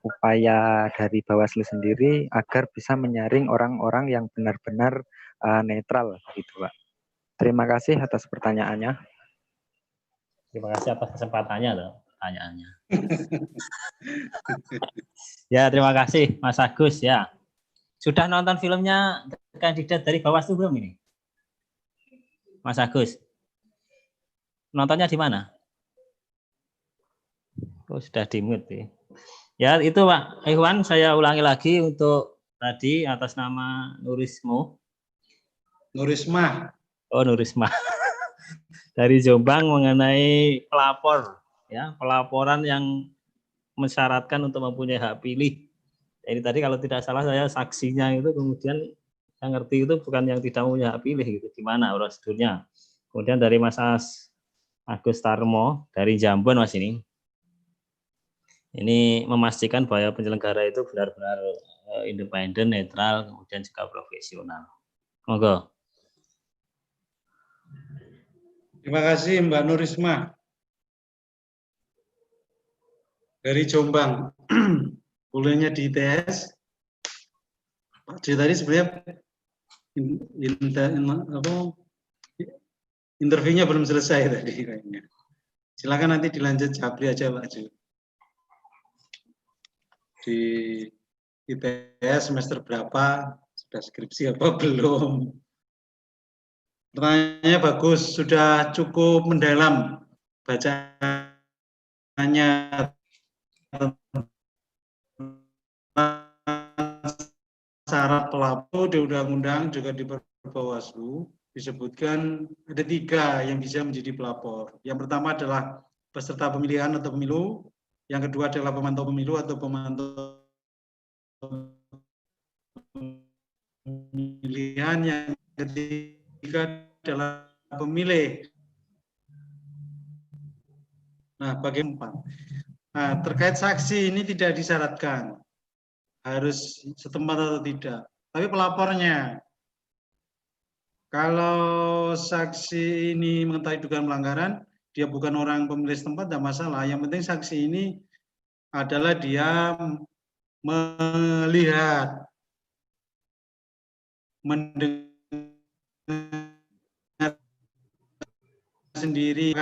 upaya dari Bawaslu sendiri agar bisa menyaring orang-orang yang benar-benar netral gitu, Pak? Terima kasih atas pertanyaannya. Terima kasih atas kesempatannya loh, pertanyaannya. Ya, terima kasih Mas Agus ya. Sudah nonton filmnya kandidat dari Bawaslu belum ini? Mas Agus. Nontonnya di mana? Oh, sudah di-mute ya. Ya, itu Pak Ikhwan, saya ulangi lagi untuk tadi atas nama Nurisma. Oh, Nurisma. Dari Jombang mengenai pelapor ya, pelaporan yang mensyaratkan untuk mempunyai hak pilih. Jadi tadi kalau tidak salah saya saksinya itu kemudian saya ngerti itu bukan yang tidak punya hak pilih gitu, gimana prosedurnya. Kemudian dari Mas Agus Tarmo dari Jambon Mas ini memastikan bahwa penyelenggara itu benar-benar independen, netral, kemudian juga profesional. Monggo. Terima kasih Mbak Nurisma dari Jombang. Kuliahnya di ITS. Pak J tadi sebenarnya interviewnya belum selesai tadi kayaknya. Silakan nanti dilanjut Japri aja Pak J. Di ITS semester berapa? Sudah skripsi apa belum? Pertanyaannya bagus, sudah cukup mendalam bacaannya syarat pelapor di undang-undang juga di Bawaslu disebutkan ada 3 yang bisa menjadi pelapor. Yang pertama adalah peserta pemilihan atau pemilu, yang kedua adalah pemantau pemilu atau pemantau pemilihan, yang ketiga adalah pemilih. Nah, bagaimana? Nah, terkait saksi ini tidak disyaratkan harus setempat atau tidak. Tapi pelapornya, kalau saksi ini mengetahui dugaan pelanggaran, dia bukan orang pemilih setempat, tidak masalah. Yang penting saksi ini adalah dia melihat, mendengar sendiri.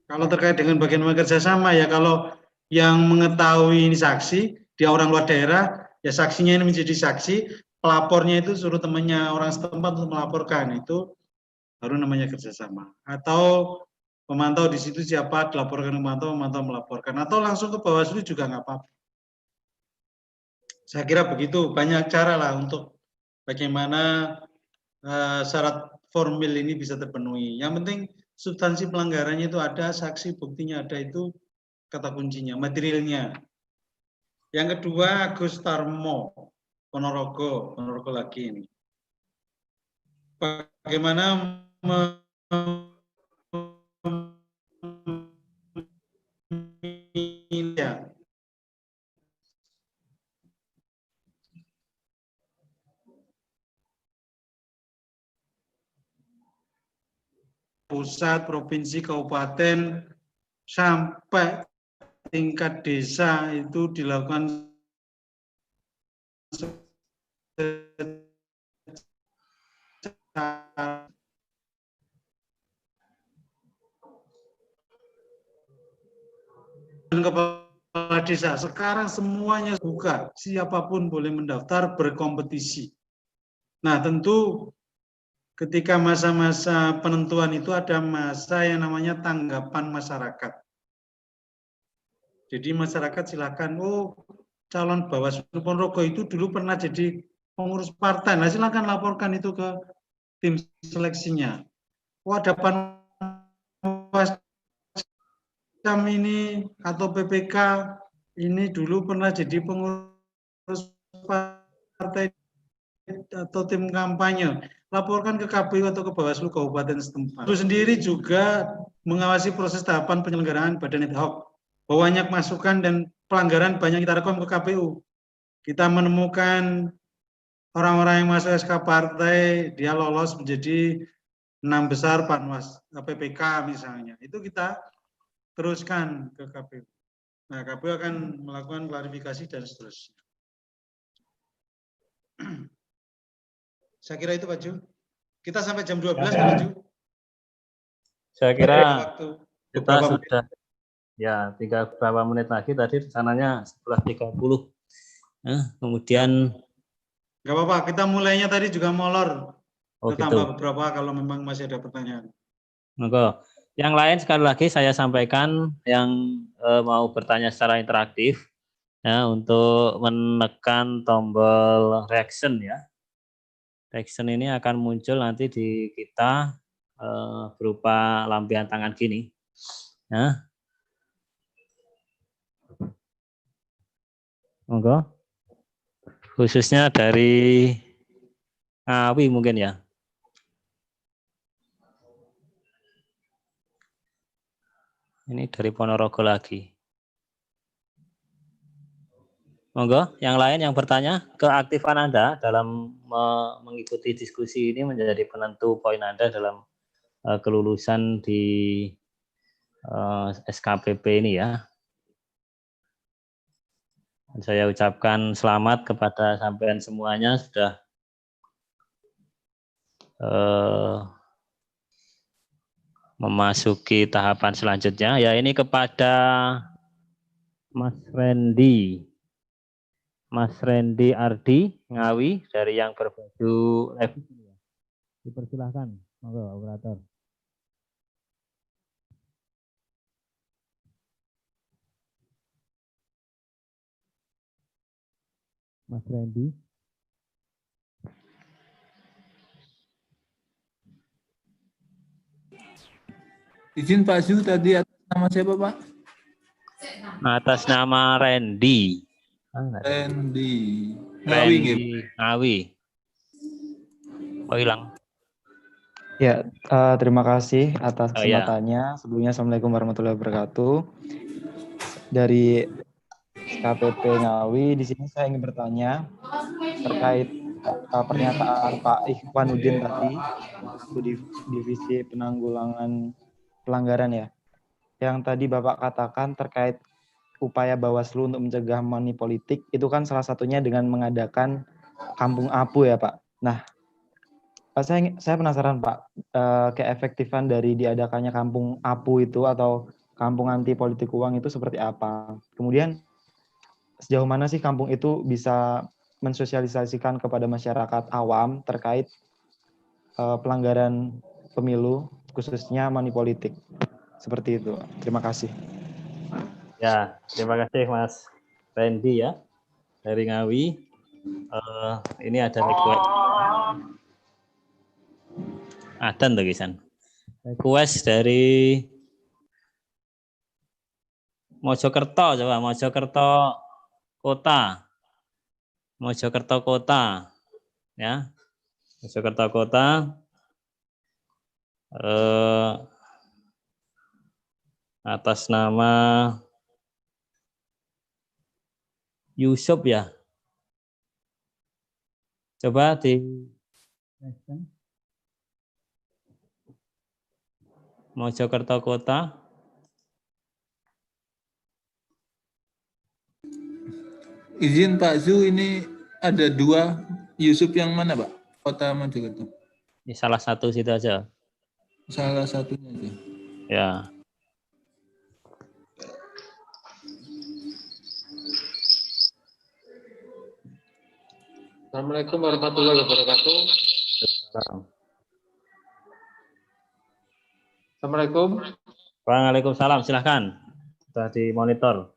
Kalau terkait dengan bagaimana kerjasama ya, kalau yang mengetahui ini saksi, dia orang luar daerah, ya saksinya ini menjadi saksi, pelapornya itu suruh temannya orang setempat untuk melaporkan, itu baru namanya kerjasama. Atau pemantau di situ siapa, dilaporkan pemantau, pemantau melaporkan, atau langsung ke Bawaslu juga nggak apa-apa. Saya kira begitu, banyak cara lah untuk bagaimana syarat formil ini bisa terpenuhi. Yang penting substansi pelanggarannya itu ada, saksi buktinya ada, itu kata kuncinya, materialnya. Yang kedua, Agus Tarmo, Ponorogo lagi ini. Bagaimana memilih pusat, provinsi, kabupaten, sampai tingkat desa itu dilakukan kepala desa. Sekarang semuanya buka, siapapun boleh mendaftar, berkompetisi. Nah, tentu ketika masa-masa penentuan itu ada masa yang namanya tanggapan masyarakat. Jadi masyarakat silakan, oh calon Bawaslu Ponorogo itu dulu pernah jadi pengurus partai, nah silakan laporkan itu ke tim seleksinya. Oh ada Panwascam ini atau PPK ini dulu pernah jadi pengurus partai atau tim kampanye, laporkan ke KPU atau ke Bawaslu Kabupaten setempat. Itu sendiri juga mengawasi proses tahapan penyelenggaraan Badan Ad Hoc. Banyak masukan dan pelanggaran banyak kita rekam ke KPU. Kita menemukan orang-orang yang masuk SK partai dia lolos menjadi 6 besar Panwas PPK misalnya, itu kita teruskan ke KPU. Nah, KPU akan melakukan klarifikasi dan seterusnya. Saya kira itu Pak Ju. Kita sampai jam 12 Pak Ju. Saya kira waktu kita sudah ya 3 beberapa menit lagi, tadi rencananya 11.30. Kemudian nggak apa-apa, kita mulainya tadi juga molor. Kita tambah gitu. beberapa kalau memang masih ada pertanyaan. Monggo. Yang lain sekali lagi saya sampaikan yang mau bertanya secara interaktif ya, untuk menekan tombol reaction ya. Reaction ini akan muncul nanti di kita berupa lampian tangan gini. Ya. Monggo. Khususnya dari Ngawi mungkin ya. Ini dari Ponorogo lagi. Monggo, yang lain yang bertanya, keaktifan Anda dalam mengikuti diskusi ini menjadi penentu poin Anda dalam kelulusan di SKPP ini ya. Dan saya ucapkan selamat kepada sampean semuanya sudah memasuki tahapan selanjutnya. Ya, ini kepada Mas Randy Ardi Ngawi dari yang berbaju revisi. Dipersilahkan, monggo operator. Mas Randy. Izin Pak Zu, tadi atas nama siapa Pak? Atas nama Randy. Randy Ngawi. Ngawi. Oh hilang. Ya, terima kasih atas kesempatannya. Sebelumnya Assalamualaikum warahmatullahi wabarakatuh. Dari SKPP Ngawi, di sini saya ingin bertanya terkait pernyataan Pak Ikhwanuddin tadi, divisi penanggulangan pelanggaran ya. Yang tadi Bapak katakan terkait upaya Bawaslu untuk mencegah money politik, itu kan salah satunya dengan mengadakan kampung apu ya Pak. Nah, saya penasaran Pak, keefektifan dari diadakannya kampung apu itu atau kampung anti politik uang itu seperti apa? Kemudian sejauh mana sih kampung itu bisa mensosialisasikan kepada masyarakat awam terkait pelanggaran pemilu, khususnya money politik? Seperti itu. Terima kasih. Ya, terima kasih Mas Randy ya dari Ngawi. Ini ada request. Ada tuh Kisan. Request dari Mojokerto, coba Mojokerto Kota. Mojokerto Kota. Ya. Mojokerto Kota. Atas nama Yusuf ya. Coba di Mojokerto Kota. Izin Pak Zu, ini ada 2 Yusuf yang mana Pak? Kota Mojokerto. Ini salah satu situ aja. Salah satunya aja. Ya. Assalamualaikum warahmatullahi wabarakatuh. Assalamualaikum. Waalaikumsalam, silahkan. Sudah dimonitor.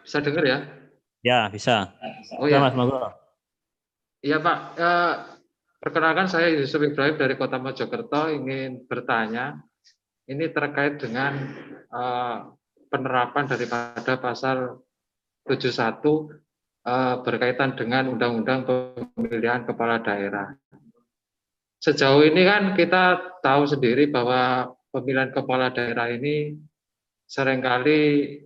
Bisa dengar ya? Ya, bisa. Oh ya. Mas, monggo. Iya Pak, perkenalkan saya Yusuf Ibrahim dari Kota Mojokerto, ingin bertanya, ini terkait dengan penerapan daripada pasal 71 berkaitan dengan Undang-Undang Pemilihan Kepala Daerah. Sejauh ini kan kita tahu sendiri bahwa pemilihan kepala daerah ini seringkali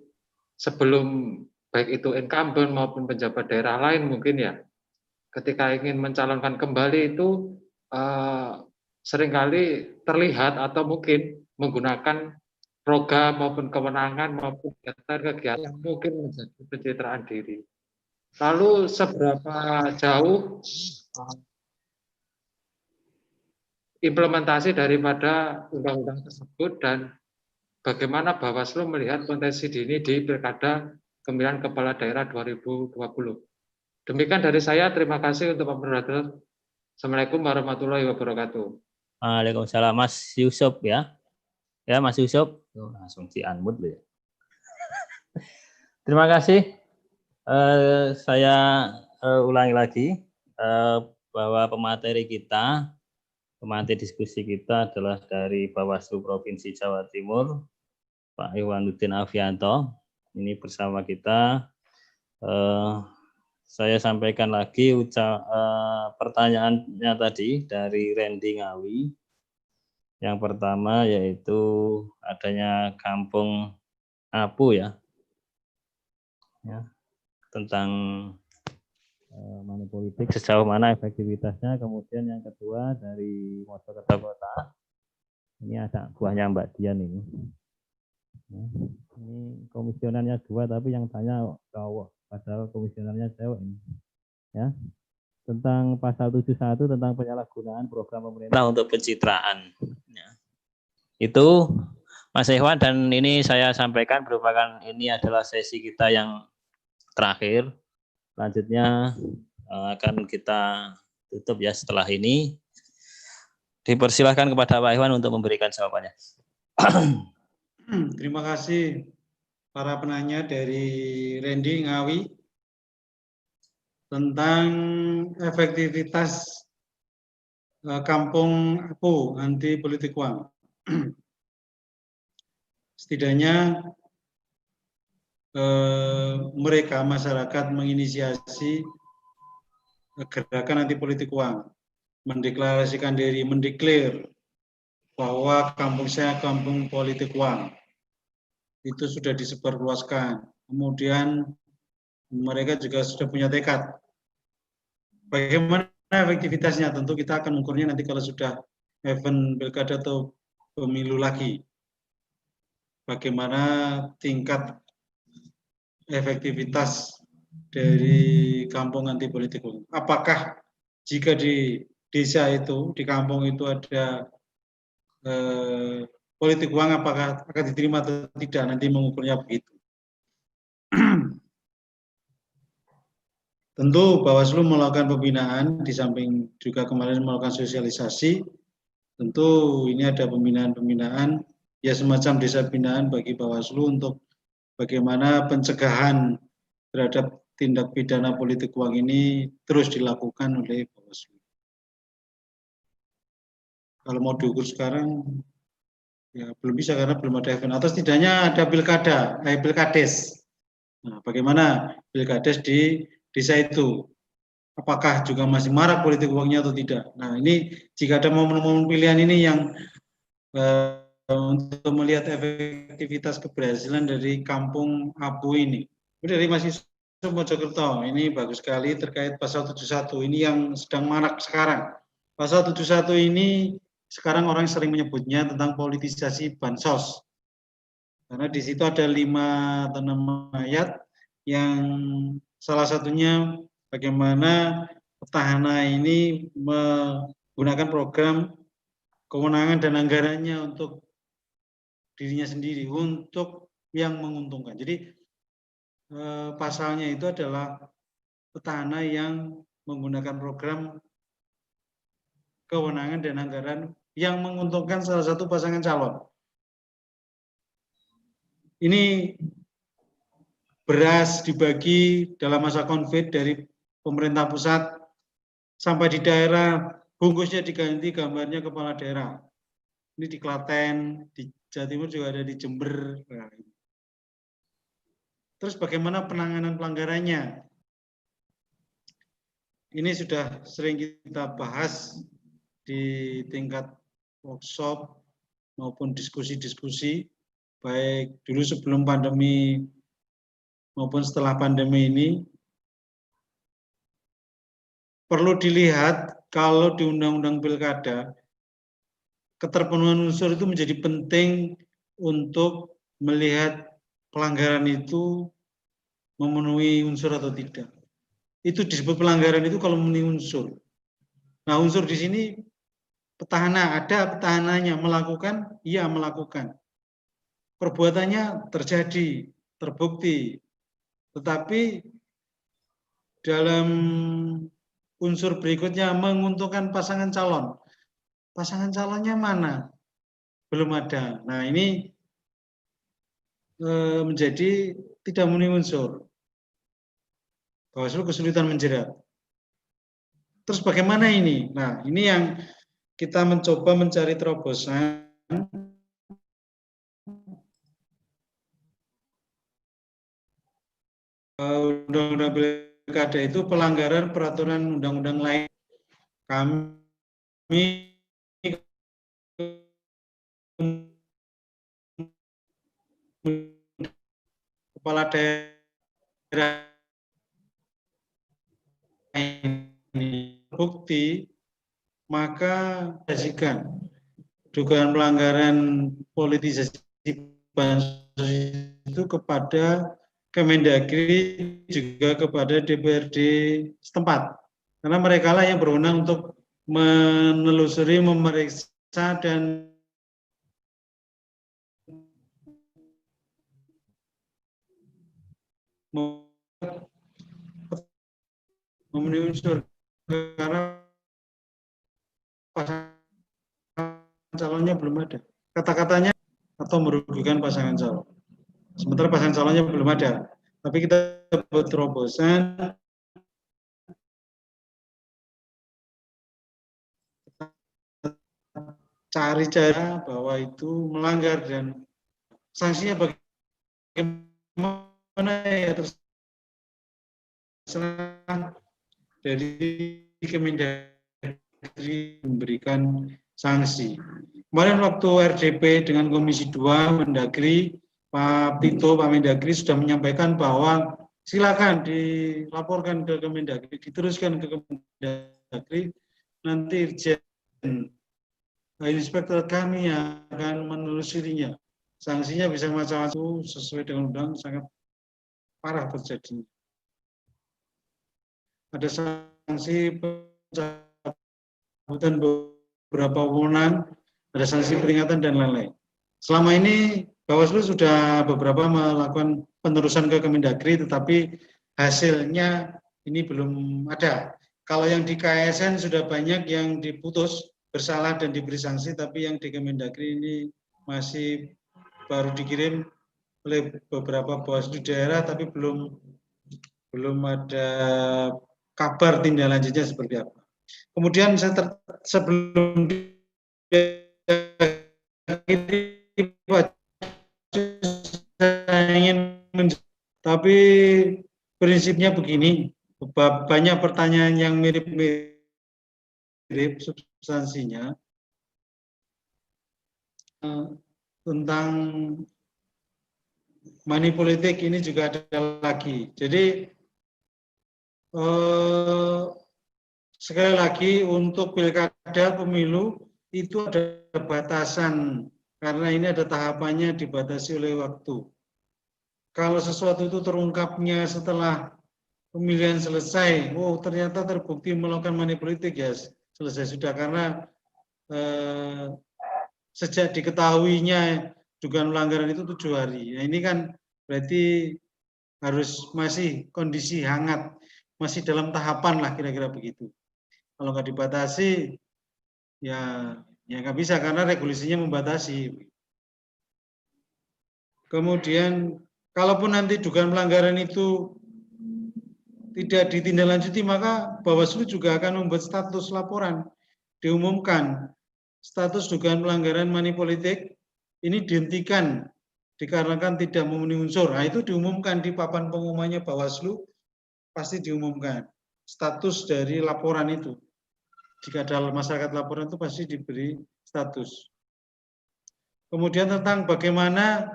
sebelum baik itu incumbent maupun pejabat daerah lain mungkin ya, ketika ingin mencalonkan kembali itu seringkali terlihat atau mungkin menggunakan program maupun kewenangan maupun kegiatan mungkin menjadi pencitraan diri. Lalu seberapa jauh implementasi daripada undang-undang tersebut dan bagaimana Bawaslu melihat potensi dini di Pilkada Pemilihan Kepala Daerah 2020. Demikian dari saya, terima kasih untuk Pak Moderator. Assalamualaikum warahmatullahi wabarakatuh. Waalaikumsalam, Mas Yusuf ya. Ya, Mas Yusuf. Langsung di-unmute ya. Terima kasih. Saya ulangi lagi bahwa pemateri diskusi kita adalah dari Bawaslu Provinsi Jawa Timur, Pak Ihwanuddin Afianto. Ini bersama kita. Saya sampaikan lagi pertanyaannya tadi dari Randy Ngawi. Yang pertama yaitu adanya kampung Apu ya, tentang money politik sejauh mana efektivitasnya. Kemudian yang kedua dari Mojokerto Kota, ini ada buahnya Mbak Dian ini. Ini komisionernya 2 tapi yang tanya cowok, padahal komisionernya cewek ini. Ya, tentang pasal 71 tentang penyalahgunaan program pemerintah untuk pencitraan. Ya. Itu Mas Ikhwan, dan ini saya sampaikan merupakan ini adalah sesi kita yang terakhir. Selanjutnya akan kita tutup ya setelah ini. Dipersilahkan kepada Pak Ikhwan untuk memberikan jawabannya. Terima kasih para penanya dari Randy Ngawi tentang efektivitas kampung Apu anti politik uang. Setidaknya mereka masyarakat menginisiasi gerakan anti politik uang, mendeklarasikan diri, mendeklar bahwa kampung saya kampung politik uang. Itu sudah disebarluaskan. Kemudian mereka juga sudah punya tekad. Bagaimana efektivitasnya? Tentu kita akan mengukurnya nanti kalau sudah event pilkada atau pemilu lagi. Bagaimana tingkat efektivitas dari kampung anti politik uang. Apakah jika di desa itu, di kampung itu ada politik uang, apakah akan diterima atau tidak, nanti mengukurnya begitu. Tentu Bawaslu melakukan pembinaan, di samping juga kemarin melakukan sosialisasi. Tentu ini ada pembinaan-pembinaan, ya semacam desa binaan bagi Bawaslu untuk bagaimana pencegahan terhadap tindak pidana politik uang ini terus dilakukan oleh Bawaslu. Kalau mau diukur sekarang, ya belum bisa karena belum ada event. Atau setidaknya ada pilkades. Nah, bagaimana pilkades di desa itu? Apakah juga masih marak politik uangnya atau tidak? Nah, ini jika ada momen-momen pilihan ini yang untuk melihat efektivitas keberhasilan dari kampung Apu ini. Dari Mas Yusuf Mojokerto, ini bagus sekali terkait pasal 71. Ini yang sedang marak sekarang. Pasal 71 ini sekarang orang sering menyebutnya tentang politisasi bansos. Karena di situ ada 5 atau 6 ayat yang salah satunya bagaimana petahana ini menggunakan program kewenangan dan anggarannya untuk dirinya sendiri, untuk yang menguntungkan. Jadi pasalnya itu adalah petahana yang menggunakan program kewenangan dan anggaran yang menguntungkan salah satu pasangan calon. Ini beras dibagi dalam masa COVID dari pemerintah pusat sampai di daerah, bungkusnya diganti gambarnya kepala daerah. Ini di Klaten, di Jawa Timur juga ada di Jember. Terus bagaimana penanganan pelanggarannya? Ini sudah sering kita bahas di tingkat workshop maupun diskusi-diskusi, baik dulu sebelum pandemi maupun setelah pandemi ini, perlu dilihat kalau di Undang-Undang Pilkada, keterpenuhan unsur itu menjadi penting untuk melihat pelanggaran itu memenuhi unsur atau tidak. Itu disebut pelanggaran itu kalau memenuhi unsur. Nah, unsur di sini petahana, ada petahananya, melakukan, iya melakukan. Perbuatannya terjadi, terbukti. Tetapi dalam unsur berikutnya menguntungkan pasangan calon. Pasangan calonnya mana? Belum ada. Nah, ini menjadi tidak memenuhi unsur. Bawaslu kesulitan menjerat. Terus bagaimana ini? Nah, ini yang kita mencoba mencari terobosan. Undang-undang Pilkada itu pelanggaran peraturan undang-undang lain. Kami kepala daerah ini bukti, maka jadikan dugaan pelanggaran politisasi bansos itu kepada Kemendagri, juga kepada DPRD setempat, karena mereka lah yang berwenang untuk menelusuri, memeriksa dan memenuhi unsur, karena pasangan calonnya belum ada. Kata-katanya atau merugikan pasangan calon. Sementara pasangan calonnya belum ada. Tapi kita buat terobosan cari cara bahwa itu melanggar dan sanksinya bagaimana ya terserah dari Kemendagri memberikan sanksi. Kemarin waktu RDP dengan Komisi 2 Mendagri, Pak Tito, Pak Mendagri sudah menyampaikan bahwa silakan dilaporkan ke Kemendagri, diteruskan ke Kemendagri, nanti Irjen Inspektur kami yang akan menelusurinya. Sanksinya bisa macam-macam sesuai dengan undang, sangat parah terjadi. Ada sanksi pencabutan beberapa wewenang, ada sanksi peringatan dan lain-lain. Selama ini Bawaslu sudah beberapa melakukan penerusan ke Kemendagri, tetapi hasilnya ini belum ada. Kalau yang di KSN sudah banyak yang diputus bersalah dan diberi sanksi, tapi yang di Kemendagri ini masih baru dikirim oleh beberapa Bawaslu daerah, tapi belum ada kabar tindak lanjutnya seperti apa. Kemudian sebelum saya ingin tapi prinsipnya begini, banyak pertanyaan yang mirip-mirip substansinya tentang money politik ini juga ada lagi. Jadi sekali lagi untuk pilkada pemilu itu ada batasan, karena ini ada tahapannya dibatasi oleh waktu. Kalau sesuatu itu terungkapnya setelah pemilihan selesai, oh ternyata terbukti melakukan money politik, ya selesai sudah, karena sejak diketahuinya dugaan pelanggaran itu 7 hari. Nah, ini kan berarti harus masih kondisi hangat, masih dalam tahapan lah kira-kira begitu. Kalau nggak dibatasi, ya nggak bisa karena regulasinya membatasi. Kemudian, kalaupun nanti dugaan pelanggaran itu tidak ditindaklanjuti, maka Bawaslu juga akan membuat status laporan, diumumkan status dugaan pelanggaran money politik ini dihentikan dikarenakan tidak memenuhi unsur. Nah, itu diumumkan di papan pengumumannya Bawaslu, pasti diumumkan status dari laporan itu. Jika ada masyarakat laporan itu pasti diberi status. Kemudian tentang bagaimana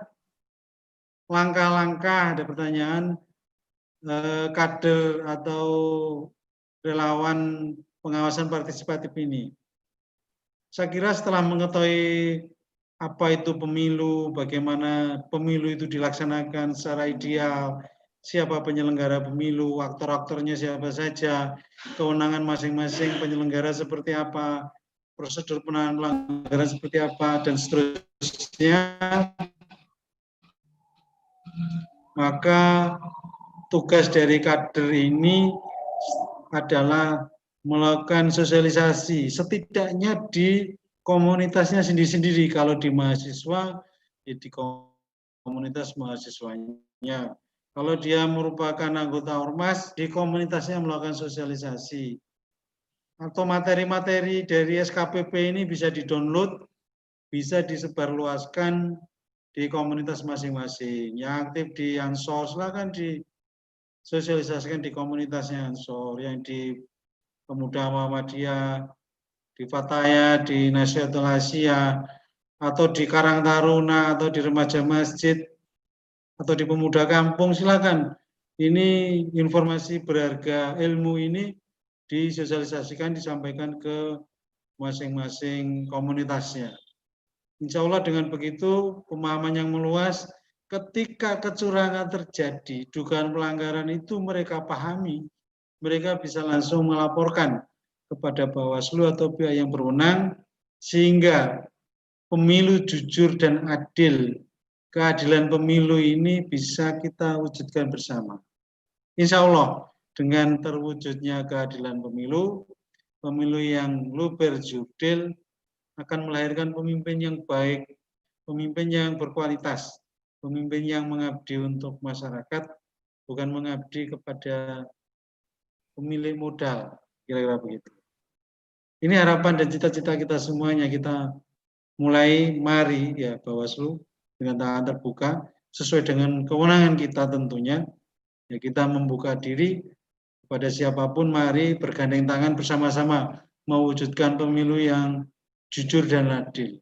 langkah-langkah, ada pertanyaan, kader atau relawan pengawasan partisipatif ini. Saya kira setelah mengetahui apa itu pemilu, bagaimana pemilu itu dilaksanakan secara ideal, siapa penyelenggara pemilu, aktor-aktornya siapa saja, kewenangan masing-masing penyelenggara seperti apa, prosedur penanganan pelanggaran seperti apa, dan seterusnya, maka tugas dari kader ini adalah melakukan sosialisasi, setidaknya di komunitasnya sendiri-sendiri. Kalau di mahasiswa, ya di komunitas mahasiswanya. Kalau dia merupakan anggota ormas, di komunitasnya melakukan sosialisasi. Atau materi-materi dari SKPP ini bisa di-download, bisa disebarluaskan di komunitas masing-masing. Yang aktif di Ansor, silakan disosialisasikan di komunitasnya Ansor. Yang di Pemuda Muhammadiyah, di Fataya, di Nasyidul Asia, atau di Karang Taruna, atau di Remaja Masjid, atau di Pemuda Kampung, silakan. Ini informasi berharga ilmu ini disosialisasikan, disampaikan ke masing-masing komunitasnya. Insya Allah dengan begitu, pemahaman yang meluas, ketika kecurangan terjadi, dugaan pelanggaran itu mereka pahami, mereka bisa langsung melaporkan kepada Bawaslu atau pihak yang berwenang, sehingga pemilu jujur dan adil, keadilan pemilu ini bisa kita wujudkan bersama. Insya Allah, dengan terwujudnya keadilan pemilu, pemilu yang luber jurdil akan melahirkan pemimpin yang baik, pemimpin yang berkualitas, pemimpin yang mengabdi untuk masyarakat, bukan mengabdi kepada pemilik modal, kira-kira begitu. Ini harapan dan cita-cita kita semuanya. Kita mulai mari ya Bawaslu dengan tangan terbuka sesuai dengan kewenangan kita tentunya. Ya, kita membuka diri kepada siapapun, mari bergandeng tangan bersama-sama mewujudkan pemilu yang jujur dan adil.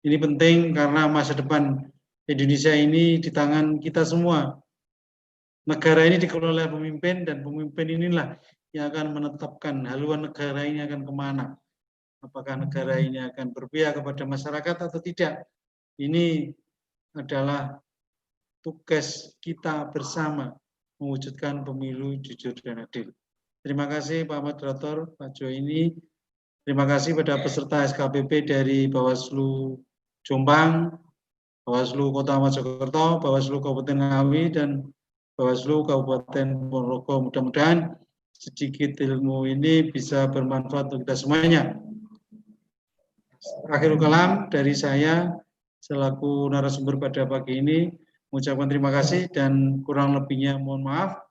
Ini penting karena masa depan Indonesia ini di tangan kita semua. Negara ini dikelola oleh pemimpin, dan pemimpin inilah yang akan menetapkan haluan negara ini akan kemana. Apakah negara ini akan berpihak kepada masyarakat atau tidak. Ini adalah tugas kita bersama mewujudkan pemilu jujur dan adil. Terima kasih Pak Moderator, Pak Joini. Terima kasih pada peserta SKPP dari Bawaslu Jombang, Bawaslu Kota Mojokerto, Bawaslu Kabupaten Ngawi, dan Bawaslu Kabupaten Ponorogo. Mudah-mudahan sedikit ilmu ini bisa bermanfaat untuk kita semuanya. Akhirul kalam dari saya selaku narasumber pada pagi ini mengucapkan terima kasih dan kurang lebihnya mohon maaf.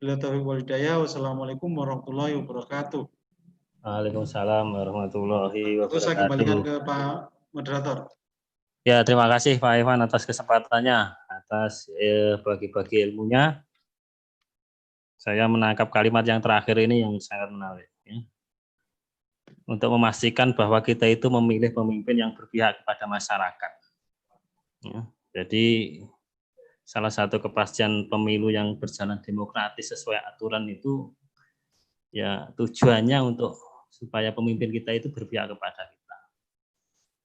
Bila taufiq wal hidayah. Wassalamualaikum warahmatullahi wabarakatuh. Waalaikumsalam warahmatullahi wabarakatuh. Saya kembalikan ke Pak Moderator. Ya, terima kasih Pak Iwan atas kesempatannya, atas bagi-bagi ilmunya. Saya menangkap kalimat yang terakhir ini yang sangat menarik. Ya. Untuk memastikan bahwa kita itu memilih pemimpin yang berpihak kepada masyarakat. Ya. Jadi salah satu kepastian pemilu yang berjalan demokratis sesuai aturan itu ya tujuannya untuk supaya pemimpin kita itu berpihak kepada kita.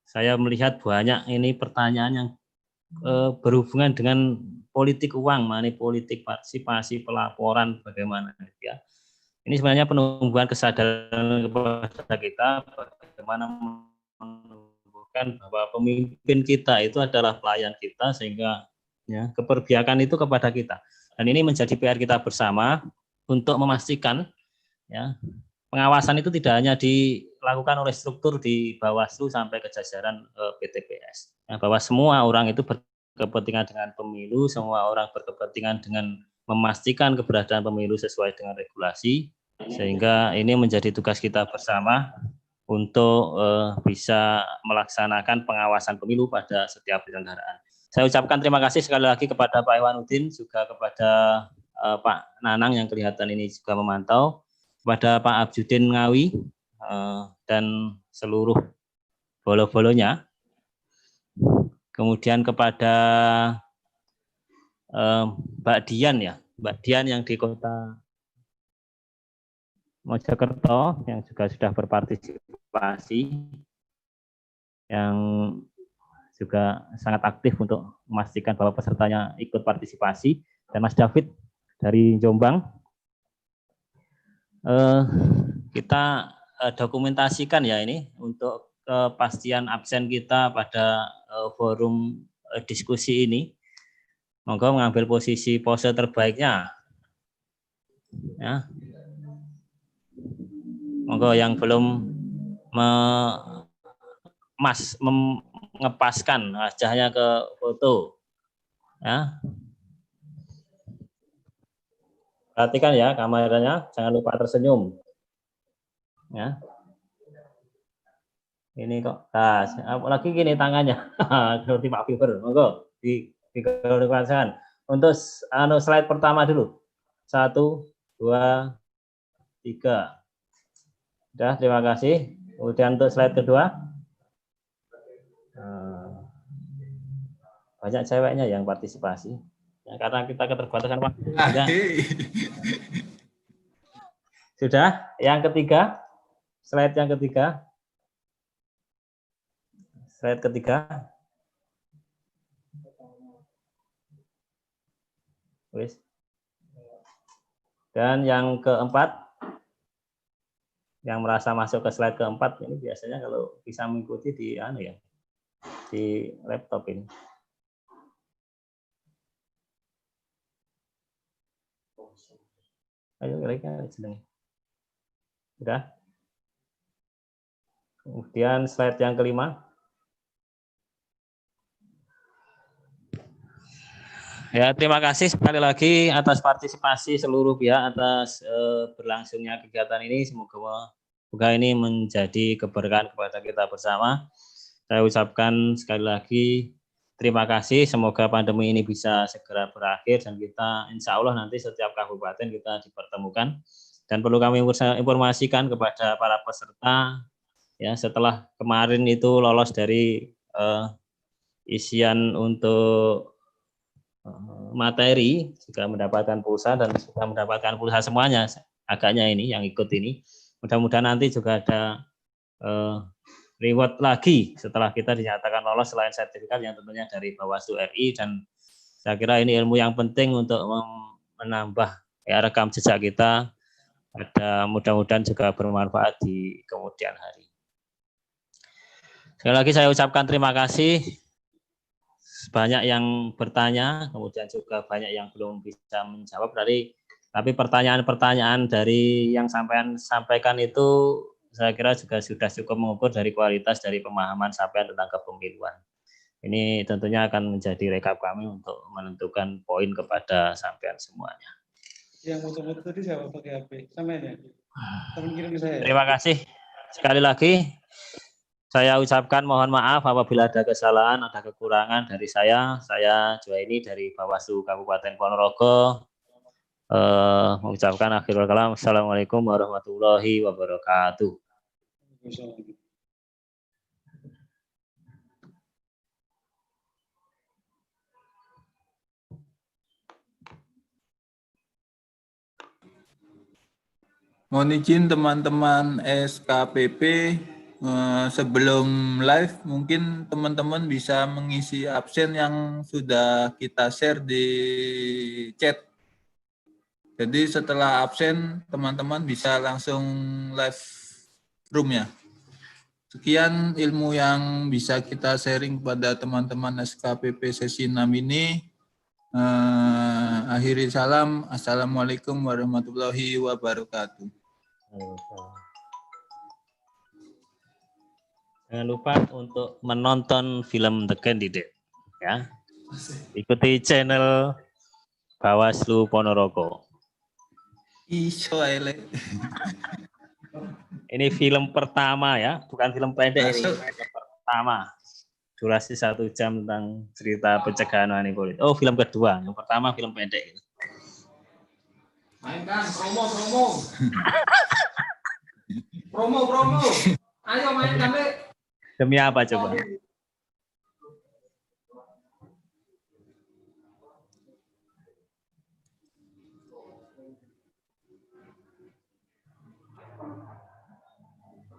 Saya melihat banyak ini pertanyaan yang berhubungan dengan politik uang, money politik, partisipasi, pelaporan, bagaimana ya. Ini sebenarnya penumbuhan kesadaran kepada kita bagaimana menumbuhkan bahwa pemimpin kita itu adalah pelayan kita, sehingga ya keperpihakan itu kepada kita. Dan ini menjadi PR kita bersama untuk memastikan ya pengawasan itu tidak hanya dilakukan oleh struktur di Bawaslu sampai ke jajaran PTPS. Ya, bahwa semua orang itu berkepentingan dengan pemilu, semua orang berkepentingan dengan memastikan keberadaan pemilu sesuai dengan regulasi, sehingga ini menjadi tugas kita bersama untuk bisa melaksanakan pengawasan pemilu pada setiap penyelenggaraan. Saya ucapkan terima kasih sekali lagi kepada Pak Iwanuddin, juga kepada Pak Nanang yang kelihatan ini juga memantau, kepada Pak Abjudin Ngawi, dan seluruh bolo-bolonya. Kemudian kepada Mbak Dian ya, Mbak Dian yang di kota Mojokerto yang juga sudah berpartisipasi, yang juga sangat aktif untuk memastikan bahwa pesertanya ikut partisipasi, dan Mas David dari Jombang. Kita dokumentasikan ya ini untuk kepastian absen kita pada forum diskusi ini. Monggo mengambil posisi pose terbaiknya. Ya. Monggo yang belum mengepaskan wajahnya ke foto. Ya. Perhatikan ya kameranya, jangan lupa tersenyum. Ya. Ini kok, lagi gini tangannya, seperti Pak Fiber. Monggo dikeluarkan. Untuk slide pertama dulu. 1, 2, 3. Sudah, terima kasih. Kemudian untuk slide kedua. Banyak ceweknya yang partisipasi. Ya, karena kita keterbatasan waktu. Sudah, yang ketiga. Slide yang ketiga. Slide ketiga. Dan yang keempat, yang merasa masuk ke slide keempat ini biasanya kalau bisa mengikuti di di laptop ini. Ayo kira-kira sedang. Sudah. Kemudian slide yang kelima. Ya, terima kasih sekali lagi atas partisipasi seluruh pihak atas berlangsungnya kegiatan ini. Semoga ini menjadi keberkahan kepada kita bersama. Saya ucapkan sekali lagi terima kasih. Semoga pandemi ini bisa segera berakhir dan kita insya Allah nanti setiap kabupaten kita dipertemukan. Dan perlu kami informasikan kepada para peserta, ya setelah kemarin itu lolos dari isian untuk materi, juga mendapatkan pulsa dan sudah mendapatkan pulsa semuanya agaknya ini yang ikut ini. Mudah-mudahan nanti juga ada reward lagi setelah kita dinyatakan lolos selain sertifikat yang tentunya dari Bawaslu RI, dan saya kira ini ilmu yang penting untuk menambah ya, rekam jejak kita. Mudah-mudahan juga bermanfaat di kemudian hari. Sekali lagi saya ucapkan terima kasih. Banyak yang bertanya, kemudian juga banyak yang belum bisa menjawab tapi pertanyaan-pertanyaan dari yang sampaikan itu saya kira juga sudah cukup mengukur dari kualitas dari pemahaman sampean tentang kepemiluan. Ini tentunya akan menjadi rekap kami untuk menentukan poin kepada sampean semuanya. Yang foto-foto tadi siapa pakai HP? Sampean ya? Teman kirim ke saya. Terima kasih sekali lagi. Saya ucapkan mohon maaf apabila ada kesalahan, ada kekurangan dari saya. Saya Juwaini dari Bawaslu Kabupaten Ponorogo. Mengucapkan akhirul kalam. Assalamualaikum warahmatullahi wabarakatuh. Mohon izin teman-teman SKPP, sebelum live mungkin teman-teman bisa mengisi absen yang sudah kita share di chat. Jadi setelah absen teman-teman bisa langsung live room-nya. Sekian ilmu yang bisa kita sharing kepada teman-teman SKPP sesi 6 ini. Akhiri salam. Assalamualaikum warahmatullahi wabarakatuh. Jangan lupa untuk menonton film The Candidate, ya. Ikuti channel Bawaslu Ponorogo. Ini film pertama ya, bukan film pendek ini. Film pertama. Durasi 1 jam tentang cerita pencegahan money politik. Oh, film kedua. Yang pertama film pendek. Mainkan promo. promo. Ayo mainkan deh. Demi apa coba?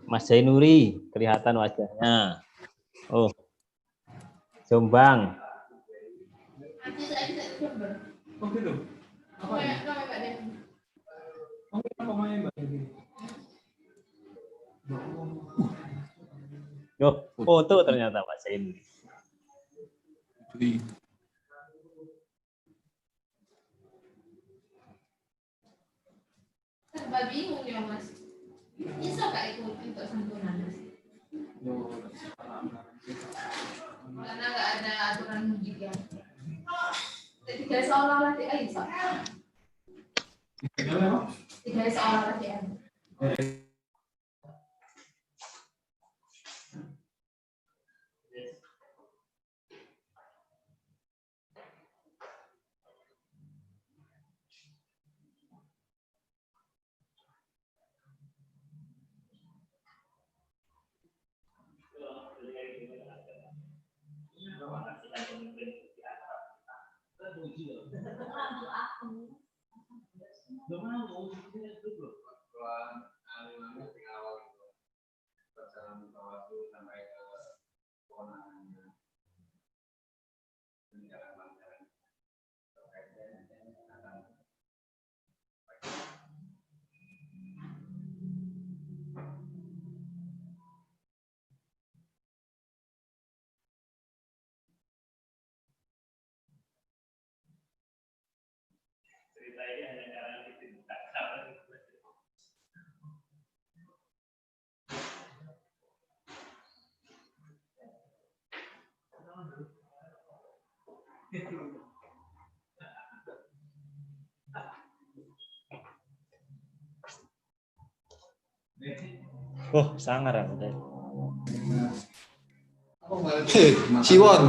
Mas Zainuri, kelihatan wajahnya. Oh, Jombang. Oh gitu. Apa ya? Yo, foto ternyata Mas Zainuri. Serba bingung ya Mas. Bisa nggak itu untuk santunan Mas? Karena nggak ada aturan musik ya. Tiga seolah-olah bisa. Tiga seolah-olah dia. Oh, sangar aku deh. Siwon.